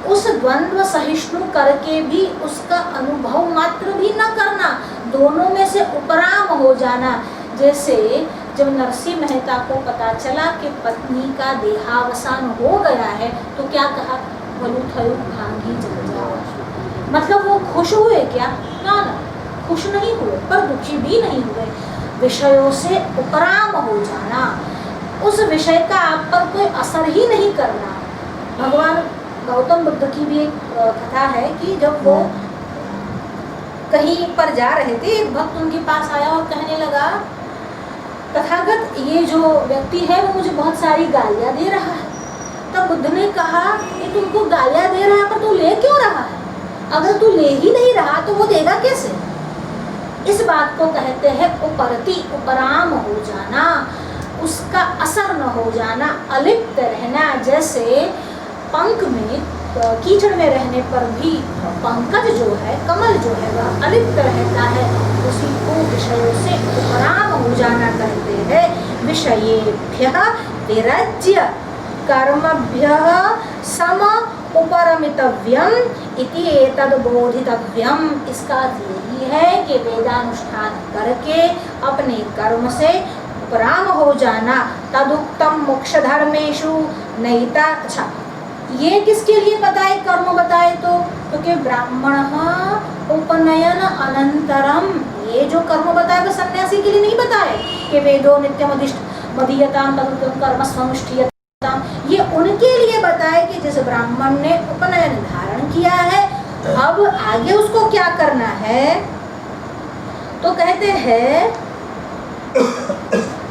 उस द्वंद्व सहिष्णु करके भी उसका अनुभव मात्र भी न करना, दोनों में से उपराम हो जाना। जैसे जब नरसिंह मेहता को पता चला कि पत्नी का देहावसान हो गया है तो क्या कहा? भलू थयु भांगी जल जाओ। मतलब वो खुश हुए क्या? ना, खुश नहीं हुए, पर दुखी भी नहीं हुए। विषयों से उपराम हो जाना, उस विषय का आप पर कोई असर ही नहीं करना। भगवान गौतम बुद्ध की भी एक कथा है कि जब वो कहीं पर जा रहे थे, एक भक्त उनके पास आया और कहने लगा, तथागत ये जो व्यक्ति है वो मुझे बहुत सारी गालियाँ दे रहा है। तब बुद्ध ने कहा कि तुमको गालियाँ दे रहा है पर तू ले क्यों रहा है? अगर तू ले ही नहीं रहा तो वो देगा कैसे? इस बात को कहते हैं उपरति, उपराम हो जाना, उसका असर न हो जाना, अलिप्त रहना। जैसे पंख में कीचड़ में रहने पर भी पंकज जो है, कमल जो है वह अलिप्त रहता है, उसी को विषयों से उपराम हो जाना कहते हैं। विषयेभ्यः विरज्य कर्मभ्यः सम उपरमितव्यम इति एतद् बोधितव्यम। इसका यही है कि वेदानुष्ठान करके अपने कर्म से उपराम हो जाना। तदुक्तम मोक्ष धर्मेषु नैता। अच्छा, ये किसके लिए बताए? कर्म बताए तो क्योंकि ब्राह्मण उपनयन अनंतरम, ये जो कर्म बताए वो सन्यासी के लिए नहीं बताए कि वेदो नित्यमधिष्ठ मदीयताम तदुक्तम कर्म स्वनुष्ठीयताम। ये उनके लिए बताए कि जिस ब्राह्मण ने उपनयन धारण किया है, अब आगे उसको क्या करना है। तो कहते हैं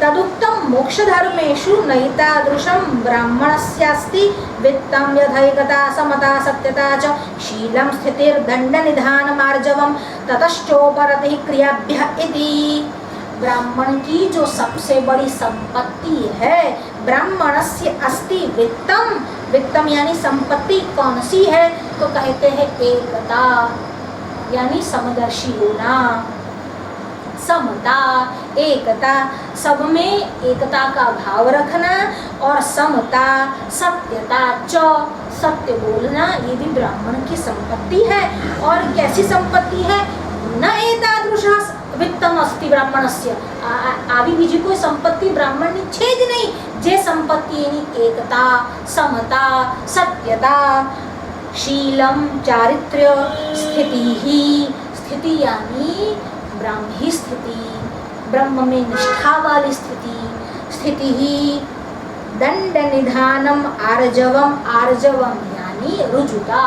तदुक्तम मोक्ष धर्मेषु नैतादृशं ब्राह्मणस्यास्ति वित्तं यथैकता समता सत्यता च शीलं स्थितिर्दण्ड निधान मार्जवम ततश्चोपरतिः क्रियाभ्यः इति। ब्राह्मण की जो सबसे बड़ी संपत्ति है, ब्राह्मणस्य अस्ति वित्तम। वित्तम यानी संपत्ति कौन सी है? तो कहते हैं एकता, यानी समदर्शी होना, समता, एकता, सब में एकता का भाव रखना, और समता, सत्यता च, सत्य बोलना, ये भी ब्राह्मण की संपत्ति है। और कैसी संपत्ति है? न एतादृशा वित्तम अस्ति ब्राह्मणस्य। आदि बीजी कोई संपत्ति ब्राह्मण ने छेद नहीं, जे संपत्ति यानी एकता, समता, सत्यता, शीलम चारित्र्य, स्थिति ही, स्थिति यानी ब्राह्मी स्थिति, ब्रह्म में निष्ठा वाली स्थिति, स्थिति ही दंड निधानम आर्जवम, आर्जवम यानी रुजुता,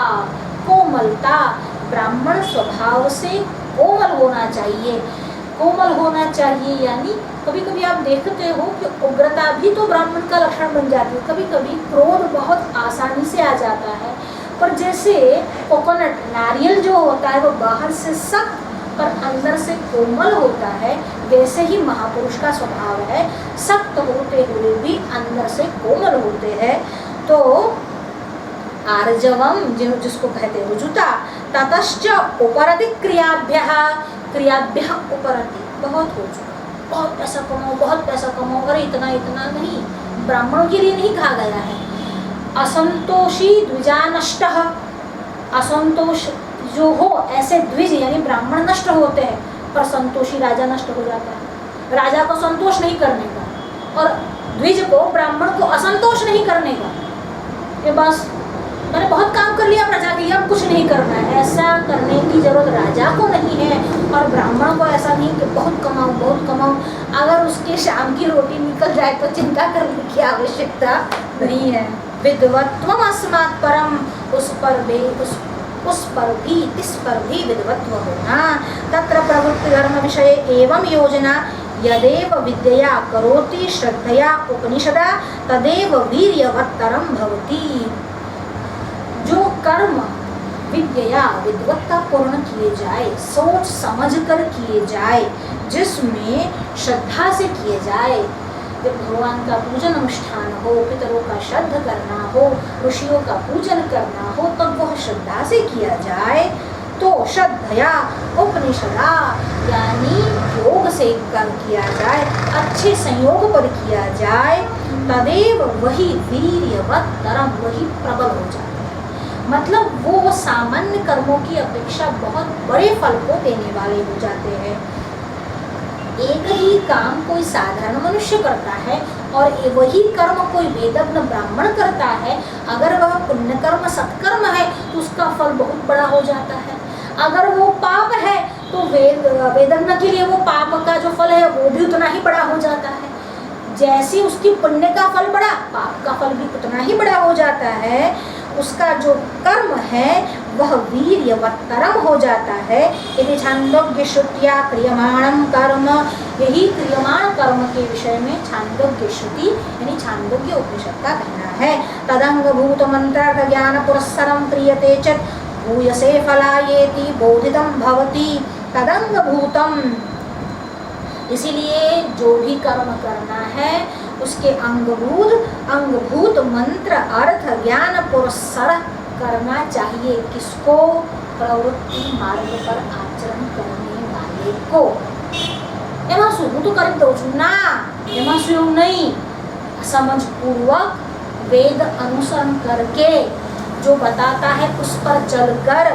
कोमलता। ब्राह्मण स्वभाव से कोमल होना चाहिए। कोमल होना चाहिए यानी कभी कभी आप देखते हो कि उग्रता भी तो ब्राह्मण का लक्षण बन जाती है। कभी कभी क्रोध बहुत आसानी से आ जाता है, पर जैसे कोकोनट, नारियल जो होता है वो बाहर से सख्त पर अंदर से कोमल होता है, वैसे ही महापुरुष का स्वभाव है, सख्त होते हुए भी अंदर से कोमल होते हैं। तो आर्जवम जिसको कहते हैं रुजुता, ततश्च उपरति क्रियाभ्यः, क्रियाभ्यः उपरति, बहुत हो चुका, बहुत पैसा कमाओ, बहुत पैसा कमाओ, और इतना इतना नहीं, ब्राह्मणों के लिए नहीं कहा गया है। असंतोषी द्विजानष्टः, असंतोष जो हो ऐसे द्विज यानी ब्राह्मण नष्ट होते हैं, पर संतोषी राजा नष्ट हो जाता है। राजा को संतोष नहीं करने का और द्विज को, ब्राह्मण को असंतोष नहीं करने का, ये बस मैंने बहुत काम कर लिया प्रजा के लिए, अब कुछ नहीं करना है, ऐसा करने की जरूरत राजा को नहीं है। और ब्राह्मण को ऐसा नहीं कि बहुत कमाऊं बहुत कमाऊं, अगर उसके शाम की रोटी निकल जाए तो चिंता करने की आवश्यकता नहीं है। विद्वत्वम अस्मात् परम, उस पर भी इस पर भी विद्वत्व होना। तत्र प्रवृत्ति धर्म विषय एवं योजना यदेव विद्या करोति श्रद्धया उपनिषदा तदेव वीर्यवत्तरम भवति। जो कर्म विद्या विद्वत्ता पूर्ण किए जाए, सोच समझ कर किए जाए, जिसमें श्रद्धा से किए जाए, जब भगवान का पूजन अनुष्ठान हो, पितरों का श्रद्ध करना हो, ऋषियों का पूजन करना हो, तब वह श्रद्धा से किया जाए, तो श्रद्धया उपनिषदा यानी योग से कर किया जाए, अच्छे संयोग पर किया जाए, तदेव वही वीर्यवत्तरम, वही प्रबल हो जाता है। मतलब वो सामान्य कर्मों की अपेक्षा बहुत बड़े फल को देने वाले हो जाते हैं। एक ही काम कोई साधारण मनुष्य करता है और वही कर्म कोई वेदज्ञ ब्राह्मण करता है, अगर वह पुण्य कर्म सत्कर्म है तो उसका फल बहुत बड़ा हो जाता है। अगर वो पाप है तो वेदज्ञ के लिए वो पाप का जो फल है वो भी उतना ही बड़ा हो जाता है। जैसे उसकी पुण्य का फल बड़ा, पाप का फल भी उतना ही बड़ा हो जाता है। उसका जो कर्म है वह वीर्यवत्तरम हो जाता है। यदि छांदोग्य श्रुतिया क्रियमाणम कर्म, यही क्रियमाण कर्म के विषय में छांदोग्य श्रुति यानी छांदोग्य उपनिषद का कहना है। तदंगभूत मंत्रार्थ ज्ञान पुरस्सरम क्रियते च भूयसे फलायेति बोधितम भवति। तदंगभूतम, इसीलिए जो भी कर्म करना है उसके अंगभूत मंत्र अर्थ ज्ञान पुरस्सर करना चाहिए। किसको? प्रवृत्ति मार्ग पर आचरण करने वाले को। एमा शुरू तो कर दो ना, एमा शुरू नहीं, समझ पूर्वक वेद अनुसरण करके जो बताता है उस पर चलकर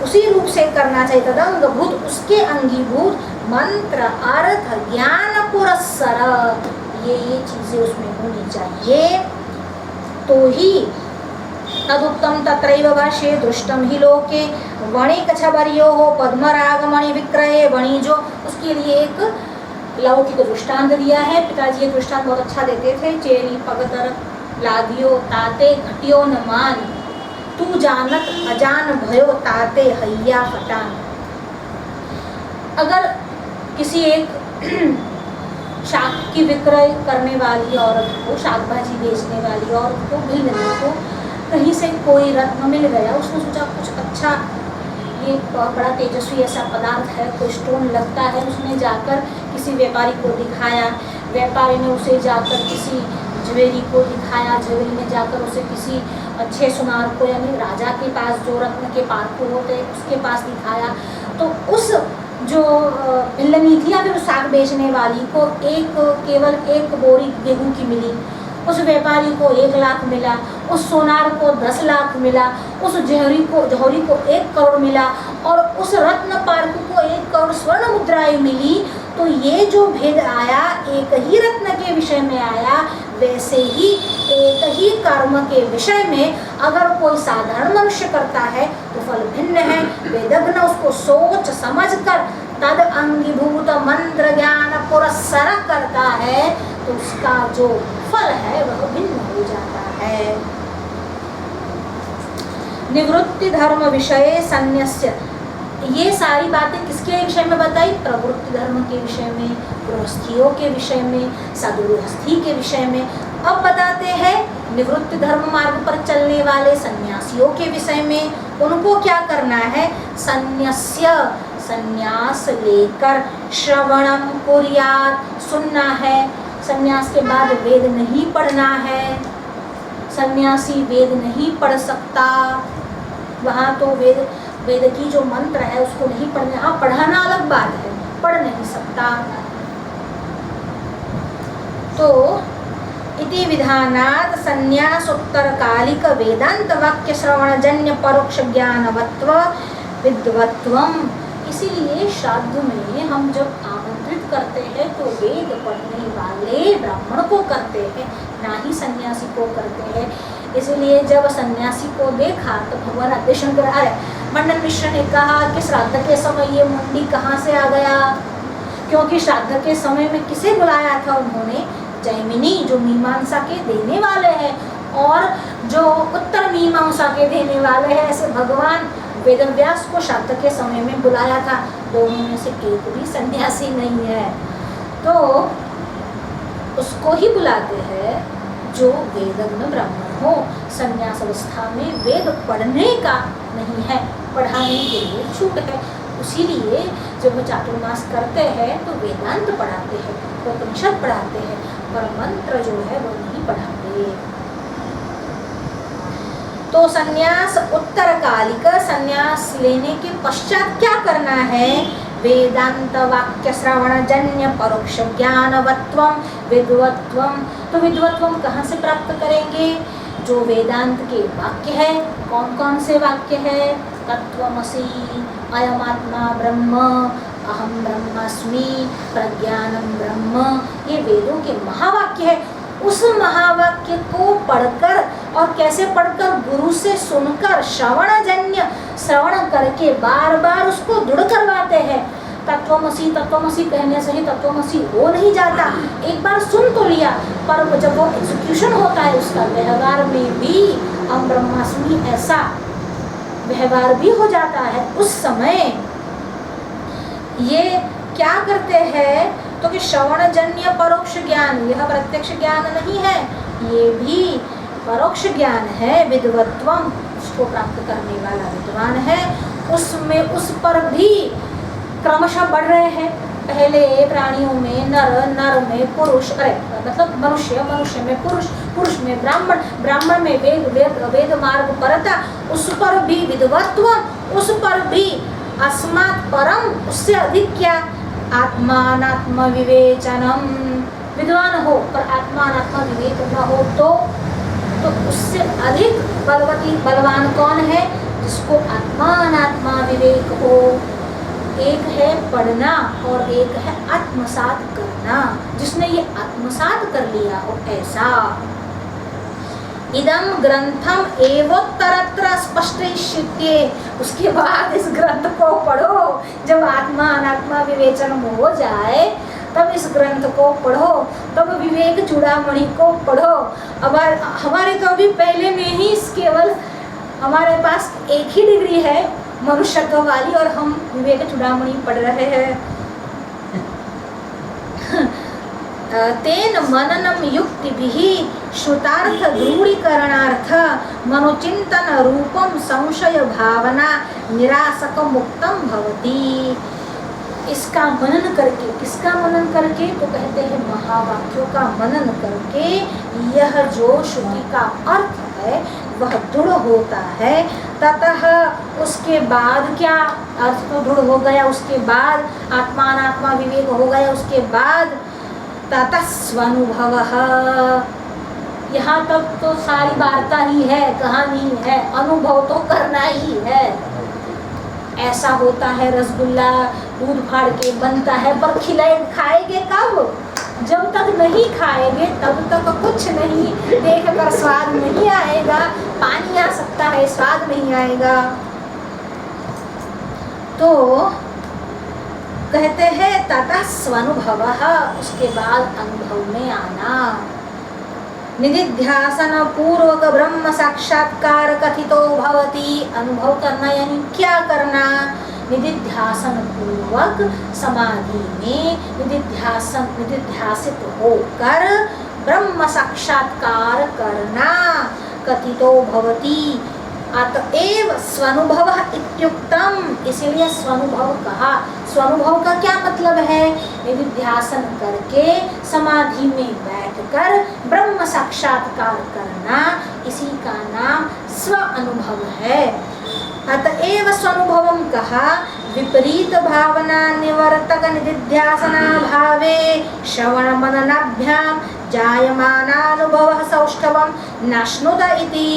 उसी रूप से करना चाहिए। तदंगभूत, उसके अंगीभूत मंत्र अर्थ ज्ञान पुरस्सर, ये चीजें उसमें होनी चाहिए, तो ही तदुक्तम तत्रैव भाष्ये दृष्टम ही लोके वणिकछवर्यो हो पद्मरागमणि विक्रये। वणि जो, उसके लिए एक लौकिक दृष्टांत दिया है। पिताजी ये दृष्टांत बहुत अच्छा देते थे। चेरी पगतर लादियो ताते घटियो न मान, तू जानत अजान भयो ताते हैया फटान। अगर किसी एक शाक की विक्रय करने वाली औरत को, शाक भाजी बेचने वाली औरत को, गृहिणी को कहीं से कोई रत्न मिल गया, उसने सोचा कुछ अच्छा, ये बड़ा तेजस्वी ऐसा पदार्थ है, कोई स्टोन लगता है, उसने जाकर किसी व्यापारी को दिखाया, व्यापारी ने उसे जाकर किसी ज्वेलरी को दिखाया, ज्वेलरी ने जाकर उसे किसी अच्छे सुनार को यानी राजा के पास जो रत्न के पारखू होते हैं उसके पास दिखाया, तो उस जो भिल्लनी थी या फिर साग बेचने वाली को केवल एक बोरी गेहूं की मिली, उस व्यापारी को 1 लाख मिला, उस सोनार को 10 लाख मिला, उस जौहरी को 1 करोड़ मिला और उस रत्न पारखू को 1 करोड़ स्वर्ण मुद्राएं मिली। तो ये जो भेद आया एक ही रत्न के विषय में आया, वैसे ही एक ही कर्म के विषय में अगर कोई साधारण मनुष्य करता है तो फल भिन्न है। वेदज्ञ उसको सोच समझ कर तद अंगीभूत मंत्र ज्ञान पुरस्सर करता है तो उसका जो फल है वह भिन्न हो जाता है। निवृत्ति धर्म विषय संन्यास्य, ये सारी बातें किसके विषय में बताई? प्रवृत्ति धर्म के विषय में, गृहस्थियों के विषय में, सदगृहस्थी के विषय में। अब बताते हैं निवृत्ति धर्म मार्ग पर चलने वाले सन्यासियों के विषय में। उनको क्या करना है? संन्यास्य, संन्यास लेकर श्रवणम कुर्यात्, सुनना है। संन्यास के बाद वेद नहीं पढ़ना है, सन्यासी वेद नहीं पढ़ सकता। वहाँ तो वेद की जो मंत्र है उसको नहीं पढ़ना। हाँ, पढ़ाना अलग बात है, पढ़ नहीं सकता। तो इति विधानात् संन्यासोत्तरकालिक वेदांत वाक्य श्रवण जन्य परोक्ष ज्ञानवत्व विद्वत्वम। इसीलिए श्राद्ध में हम जब आमंत्रित करते हैं तो वेद पढ़ने वाले ब्राह्मण को करते हैं, ना ही सन्यासी को करते हैं। इसलिए जब सन्यासी को देखा तो भगवान आद्यशंकर आए, मंडन मिश्र ने कहा कि श्राद्ध के समय ये मुंडी कहाँ से आ गया? क्योंकि श्राद्ध के समय में किसे बुलाया था उन्होंने? जैमिनी, जो मीमांसा के देने वाले हैं, और जो उत्तर मीमांसा के देने वाले हैं। ऐसे भगवान वेदव्यास को श्राद्ध के समय में बुलाया था। दोनों में से एक भी सन्यासी नहीं है, तो उसको ही बुलाते हैं जो वेदज्ञ ब्राह्मण हो। संन्यास अवस्था में वेद पढ़ने का नहीं है, पढ़ाने के लिए छूट है। इसीलिए जब वो चातुर्मास करते हैं तो वेदांत पढ़ाते हैं, उपनिषद पढ़ाते हैं, पर मंत्र जो है वो नहीं पढ़ाते। तो संन्यास उत्तरकालिक, संन्यास लेने के पश्चात क्या करना है? वेदांत वाक्य श्रवण जन्य परोक्ष ज्ञानवत्वम विद्वत्वम। तो विद्वत्वम कहाँ से प्राप्त करेंगे? जो वेदांत के वाक्य है। कौन कौन से वाक्य है? तत्वमसि, अयमात्मा ब्रह्म, अहम ब्रह्मास्मि, प्रज्ञानम ब्रह्म, ये वेदों के महावाक्य है। उस महावाक्य को पढ़कर, और कैसे पढ़कर? गुरु से सुनकर, श्रवणजन्य, श्रवण करके बार बार उसको दृढ़ करवाते हैं। तत्वमसि तत्वमसि कहने से ही तत्वमसि हो नहीं जाता। एक बार सुन तो लिया, पर जब वो एग्जीक्यूशन होता है उसका, व्यवहार में भी हम ब्रह्मास्मि ऐसा व्यवहार भी हो जाता है। उस समय ये क्या करते हैं? तो कि श्रवणजन्य परोक्ष ज्ञान, यह प्रत्यक्ष ज्ञान नहीं है, ये भी परोक्ष ज्ञान है। विद्वत्वम, उसको प्राप्त करने वाला विद्वान है। उसमें उस पर भी क्रमशः बढ़ रहे हैं। पहले प्राणियों में नर, नर में पुरुष, मतलब मनुष्य, मनुष्य में पुरुष, पुरुष में ब्राह्मण, ब्राह्मण में वेद, वेद मार्ग परता, उस पर भी विद्वत्व, उस पर भी अस्मात् परम, उससे अधिक क्या? आत्मानात्म विवेचनम। विद्वान हो पर आत्मानात्म विवेक न हो तो उससे अधिक बलवान कौन है? जिसको आत्मानात्मा विवेक हो। एक है पढ़ना और एक है आत्मसात करना। जिसने ये आत्मसात कर लिया हो ऐसा। इदम ग्रंथम एवोत्तरत्र स्पष्टयिष्यते। उसके बाद इस ग्रंथ को पढ़ो। जब आत्मा अनात्मा विवेचन हो जाए तब इस ग्रंथ को पढ़ो, तब विवेक चूड़ामणि को पढ़ो। अब हमारे तो अभी पहले में ही केवल हमारे पास एक ही डिग्री है मनुष्यत्व वाली, और हम विवेक चूड़ामणि पढ़ रहे हैं। तेन मननम युक्तिभिः श्रुतार्थ दृढ़ीकरणार्थ मनोचिंतन रूपम संशय भावना निरासक मुक्तम भवति। इसका मनन करके, किसका मनन करके? तो कहते हैं महावाक्यों का मनन करके यह जो श्रुति का अर्थ है वह दृढ़ होता है। ततः उसके बाद क्या? अर्थ तो दृढ़ हो गया, उसके बाद आत्मानात्मा विवेक हो गया, उसके बाद ततः स्वानुभवः। यहाँ तक तो सारी वार्ता ही है, कहानी है, अनुभव तो करना ही है। ऐसा होता है रसगुल्ला दूध फाड़ के बनता है, पर खाएंगे कब? जब तक नहीं खाएंगे तब तक कुछ नहीं, देख कर स्वाद नहीं आएगा। पानी आ सकता है, स्वाद नहीं आएगा। तो कहते हैं ततः स्वानुभवः, उसके बाद अनुभव में आना। निधिध्यासन पूर्वक ब्रह्म साक्षात्कार कथितो भवति। अनुभव करना यानी क्या करना? निधिध्यासन पूर्वक समाधि में निधिध्यासित होकर ब्रह्म साक्षात्कार करना कथितो भवति। अतएव स्वनुभव इत्युक्तम, इसीलिए स्वनुभव कहा। स्वनुभव का क्या मतलब है? निधिध्यासन करके समाधि में बैठकर ब्रह्म साक्षात्कार करना, इसी का नाम स्व अनुभव है। अतएव स्वानुभवम कहा। विपरीत भावना निवर्तक निधिध्यासना भावे श्रवण मननाभ्याम जायमानानुभवः सौष्ठवम नाश्नुत इति।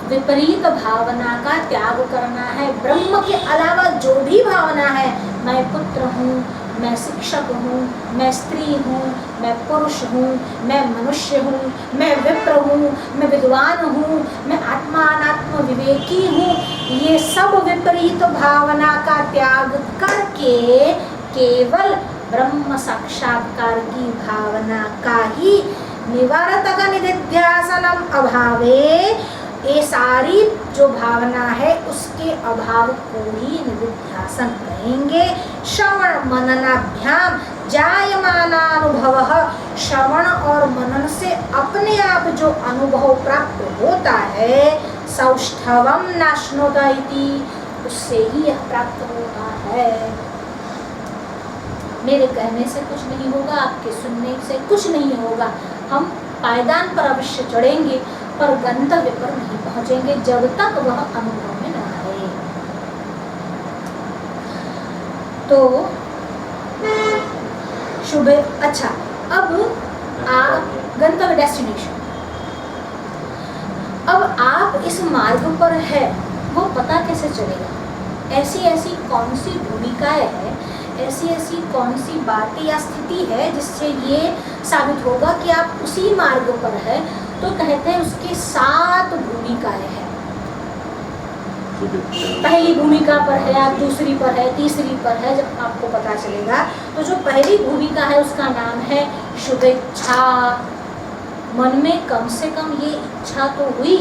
विपरीत भावना का त्याग करना है। ब्रह्म के अलावा जो भी भावना है, मैं पुत्र हूँ, मैं शिक्षक हूँ, मैं स्त्री हूँ, मैं पुरुष हूँ, मैं मनुष्य हूँ, मैं विप्र हूँ, मैं विद्वान हूँ, मैं आत्मा अनात्म विवेकी हूँ, ये सब विपरीत भावना का त्याग करके केवल ब्रह्म साक्षात्कार की भावना का ही निवारतक निधिध्यासनम अभावे, ये सारी जो भावना है उसके अभाव को ही निधिध्यासन कहेंगे। श्रवण मननाभ्याम जायमानानुभवः, श्रवण और मनन से अपने आप जो अनुभव प्राप्त होता है, सौष्ठवम नाश्नोत इति, उससे ही यह प्राप्त होता है। मेरे कहने से कुछ नहीं होगा, आपके सुनने से कुछ नहीं होगा। हम पायदान पर अवश्य चढ़ेंगे पर गंतव्य पर नहीं पहुंचेंगे जब तक वह अनुभव में न आए। तो शुभ, अच्छा, अब आप गंतव्य डेस्टिनेशन, अब आप इस मार्ग पर है, वो पता कैसे चलेगा? ऐसी ऐसी कौन सी भूमिकाएं है, ऐसी ऐसी कौन सी बातें या स्थिति है जिससे ये साबित होगा कि आप उसी मार्ग पर है? तो कहते हैं उसकी 7 भूमिकाएं हैं। पहली भूमिका पर है, आप दूसरी पर है, तीसरी पर है, जब आपको पता चलेगा। तो जो पहली भूमिका है उसका नाम है शुभेच्छा। मन में कम से कम ये इच्छा तो हुई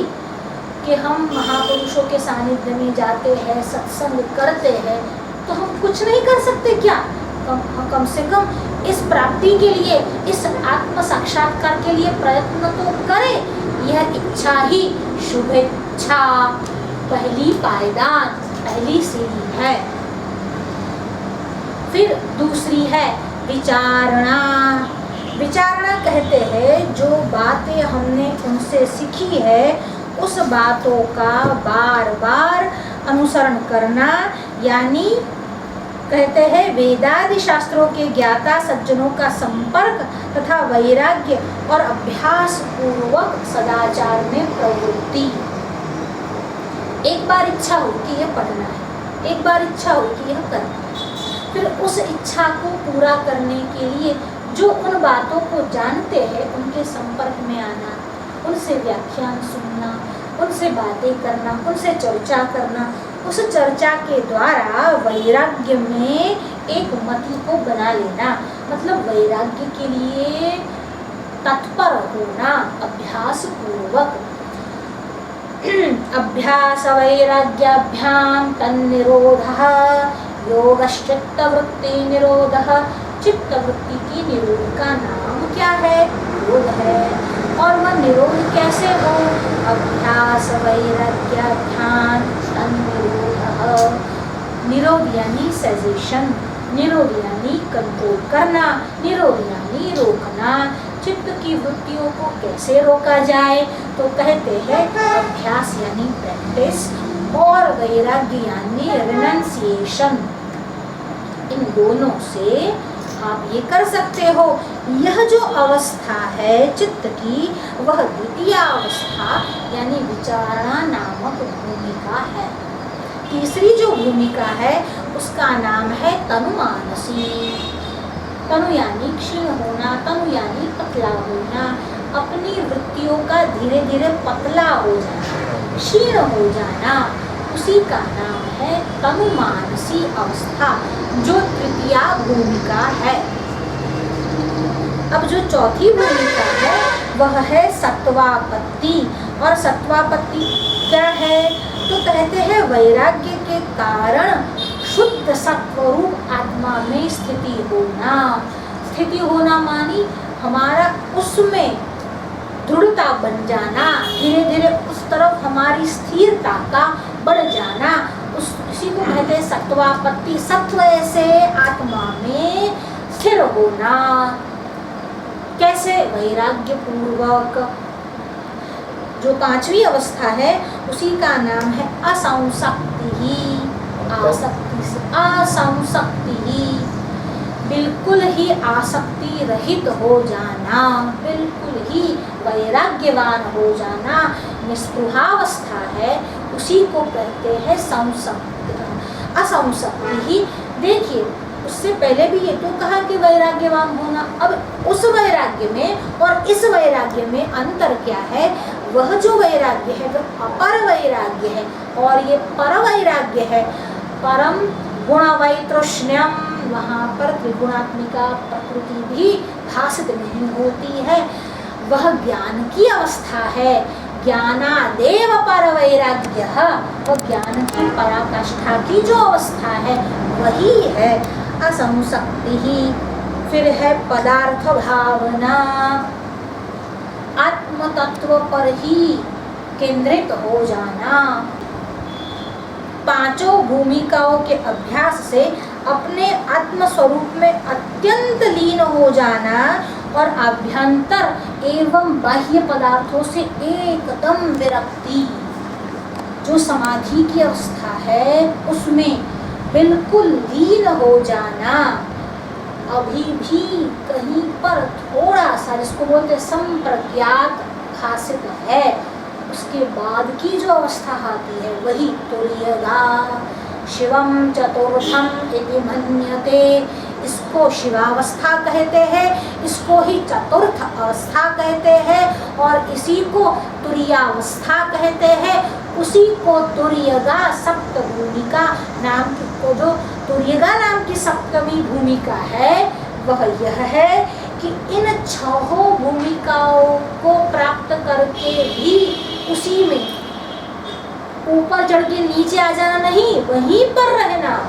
कि हम महापुरुषों के सानिध्य में जाते हैं, सत्संग करते हैं, तो हम कुछ नहीं कर सकते क्या? कम से कम इस प्राप्ति के लिए, इस आत्म साक्षात्कार के लिए प्रयत्न तो करें। यह इच्छा ही शुभेच्छा, पहली पायदान, पहली सीढ़ी है। फिर दूसरी है विचारणा। विचारणा कहते हैं जो बातें हमने उनसे सीखी है उस बातों का बार बार अनुसरण करना, यानी कहते हैं वेदादि शास्त्रों के ज्ञाता सज्जनों का संपर्क तथा वैराग्य और अभ्यास पूर्वक सदाचार में प्रवृत्ति। एक बार इच्छा हो कि यह पढ़ना है, एक बार इच्छा हो कि यह करना है, फिर उस इच्छा को पूरा करने के लिए जो उन बातों को जानते हैं उनके संपर्क में आना, उनसे व्याख्यान सुनना, उनसे बातें करना, उनसे चर्चा करना, उस चर्चा के द्वारा वैराग्य में एक मति को बना लेना, मतलब वैराग्य के लिए तत्पर होना अभ्यास पूर्वक। अभ्यास वैराग्याभ्याम तन्निरोधः योगश्चित्तवृत्ति निरोधः। चित्तवृत्ति की निरोध का नाम क्या है? योग है। और वह निरोध कैसे हो? अभ्यास वैराग्याभ्याम तन्निरोधः। निरोध यानी सेजेशन, निरोध यानी कंट्रोल करना, निरोध यानी रोकना। चित्त की वृत्तियों को कैसे रोका जाए? तो कहते हैं अभ्यास यानी प्रैक्टिस और वैराग्य यानी रिनंसिएशन। इन दोनों से आप ये कर सकते हो। यह जो अवस्था है चित्त की, वह द्वितीय अवस्था यानी विचारणा नामक भूमिका है। तीसरी जो भूमिका है उसका नाम है तनुमानसी। तनु यानी क्षीण होना, तनु यानी पतला होना, अपनी वृत्तियों का धीरे धीरे पतला हो जाना, क्षीण हो जाना, उसी का नाम है तनुमानसी अवस्था, जो तृतीया भूमिका है। अब जो चौथी भूमिका है वह है सत्वापत्ति। और सत्वापत्ति क्या है? तो कहते हैं वैराग्य के कारण शुद्ध सत्वरूप आत्मा में स्थिति होना। स्थिति होना मानी हमारा उसमें दृढ़ता बन जाना, धीरे धीरे उस तरफ हमारी स्थिरता का बढ़ जाना, उसी को कहते हैं सत्वापत्ति। सत्व से आत्मा में स्थिर होना। कैसे? वैराग्य पूर्वक। जो पांचवी अवस्था है उसी का नाम है असंसक्ति ही। आसक्ति से असंसक्ति ही, बिल्कुल ही आसक्ति रहित हो जाना, बिल्कुल ही वैराग्यवान हो जाना, निस्पृहावस्था है, उसी को कहते हैं संसक्ति। असंसक्ति ही। देखिए उससे पहले भी ये तो कहा कि वैराग्यवान होना। अब उस वैराग्य में और इस वैराग्य में अंतर क्या है? वह जो वैराग्य है वो अपर वैराग्य है और ये पर वैराग्य है। परम गुणवैतृष्ण्यम, वहाँ पर त्रिगुणात्मिका प्रकृति भी भासित नहीं होती है। वह ज्ञान की अवस्था है। ज्ञानादेव पर वैराग्य, वह ज्ञान की पराकाष्ठा की जो अवस्था है वही है असंसक्ति ही। फिर है पदार्थ भावना, आत्म तत्व पर ही केंद्रित हो जाना। पांचों भूमिकाओं के अभ्यास से अपने आत्म स्वरूप में अत्यंत लीन हो जाना और आभ्यंतर एवं बाह्य पदार्थों से एकदम विरक्ति। जो समाधि की अवस्था है उसमें बिल्कुल लीन हो जाना। अभी भी कहीं पर थोड़ा सा, जिसको बोलते संप्रज्ञात, भासित है, उसके बाद की जो अवस्था आती है वही तुर्यगा। शिवम चतुर्थम इति मन्यते, इसको शिवावस्था कहते हैं, इसको ही चतुर्थ अवस्था कहते हैं और इसी को तुरीयावस्था कहते हैं। उसी को तुर्यगा सप्त भूमिका नाम की, को जो तुर्यगा नाम की सप्तमी भूमिका है वह यह है कि इन छहों भूमिकाओं को प्राप्त करके भी उसी में ऊपर चढ़ के नीचे आ जाना नहीं, वहीं पर रहना,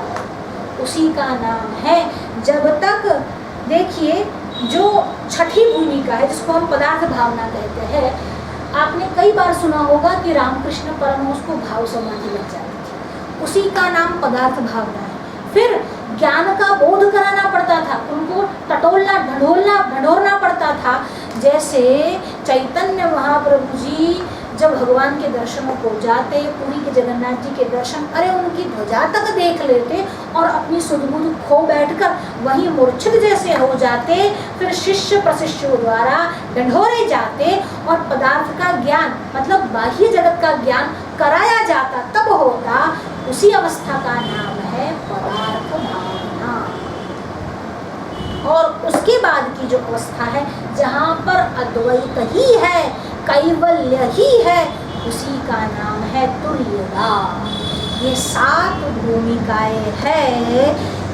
उसी का नाम है। जब तक देखिए जो छठी भूमिका है जिसको हम पदार्थ भावना कहते हैं, आपने कई बार सुना होगा कि रामकृष्ण परमहंस को भाव समाधि लग जाती थी, उसी का नाम पदार्थ भावना है। फिर ज्ञान का बोध कराना पड़ता था, उनको टटोलना ढंढोरना पड़ता था। जैसे चैतन्य महाप्रभु जी जब भगवान के दर्शनों को जाते, पुरी के जगन्नाथ जी के दर्शन, अरे उनकी ध्वजा तक देख लेते और अपनी सुध-बुध खो बैठकर वहीं मूर्छित जैसे हो जाते। फिर शिष्य प्रशिष्यों द्वारा ढंढोरे जाते और पदार्थ का ज्ञान मतलब बाह्य जगत का ज्ञान कराया जाता, तब होता। उसी अवस्था का नाम है पदार्थ भावना। और उसके बाद की जो अवस्था है जहाँ पर अद्वैत ही है, कैवल्य ही है, उसी का नाम है तुर्यगा। ये 7 भूमिकाएं है।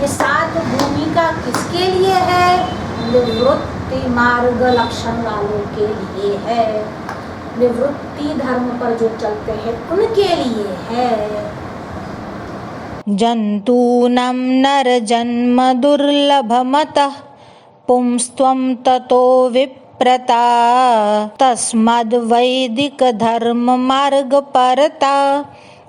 ये 7 भूमिका किसके लिए है? निवृत्ति मार्ग लक्षण वालों के लिए है। निवृत्ति धर्म पर जो चलते हैं उनके लिए है। जन्तूनां नरजन्म दुर्लभमतः पुंस्त्वं ततो विप्रता तस्माद्वैदिक धर्म मार्ग परता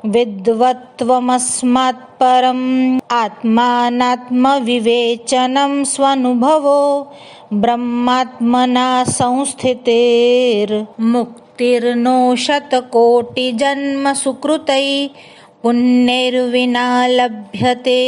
विद्वत्त्वमस्मात् परम् आत्मानात्म विवेचनं स्वनुभवो ब्रह्मात्मना संस्थितेर् मुक्तिर्नो शतकोटि जन्म सुकृतै पुण्यैर्विना लभ्यते।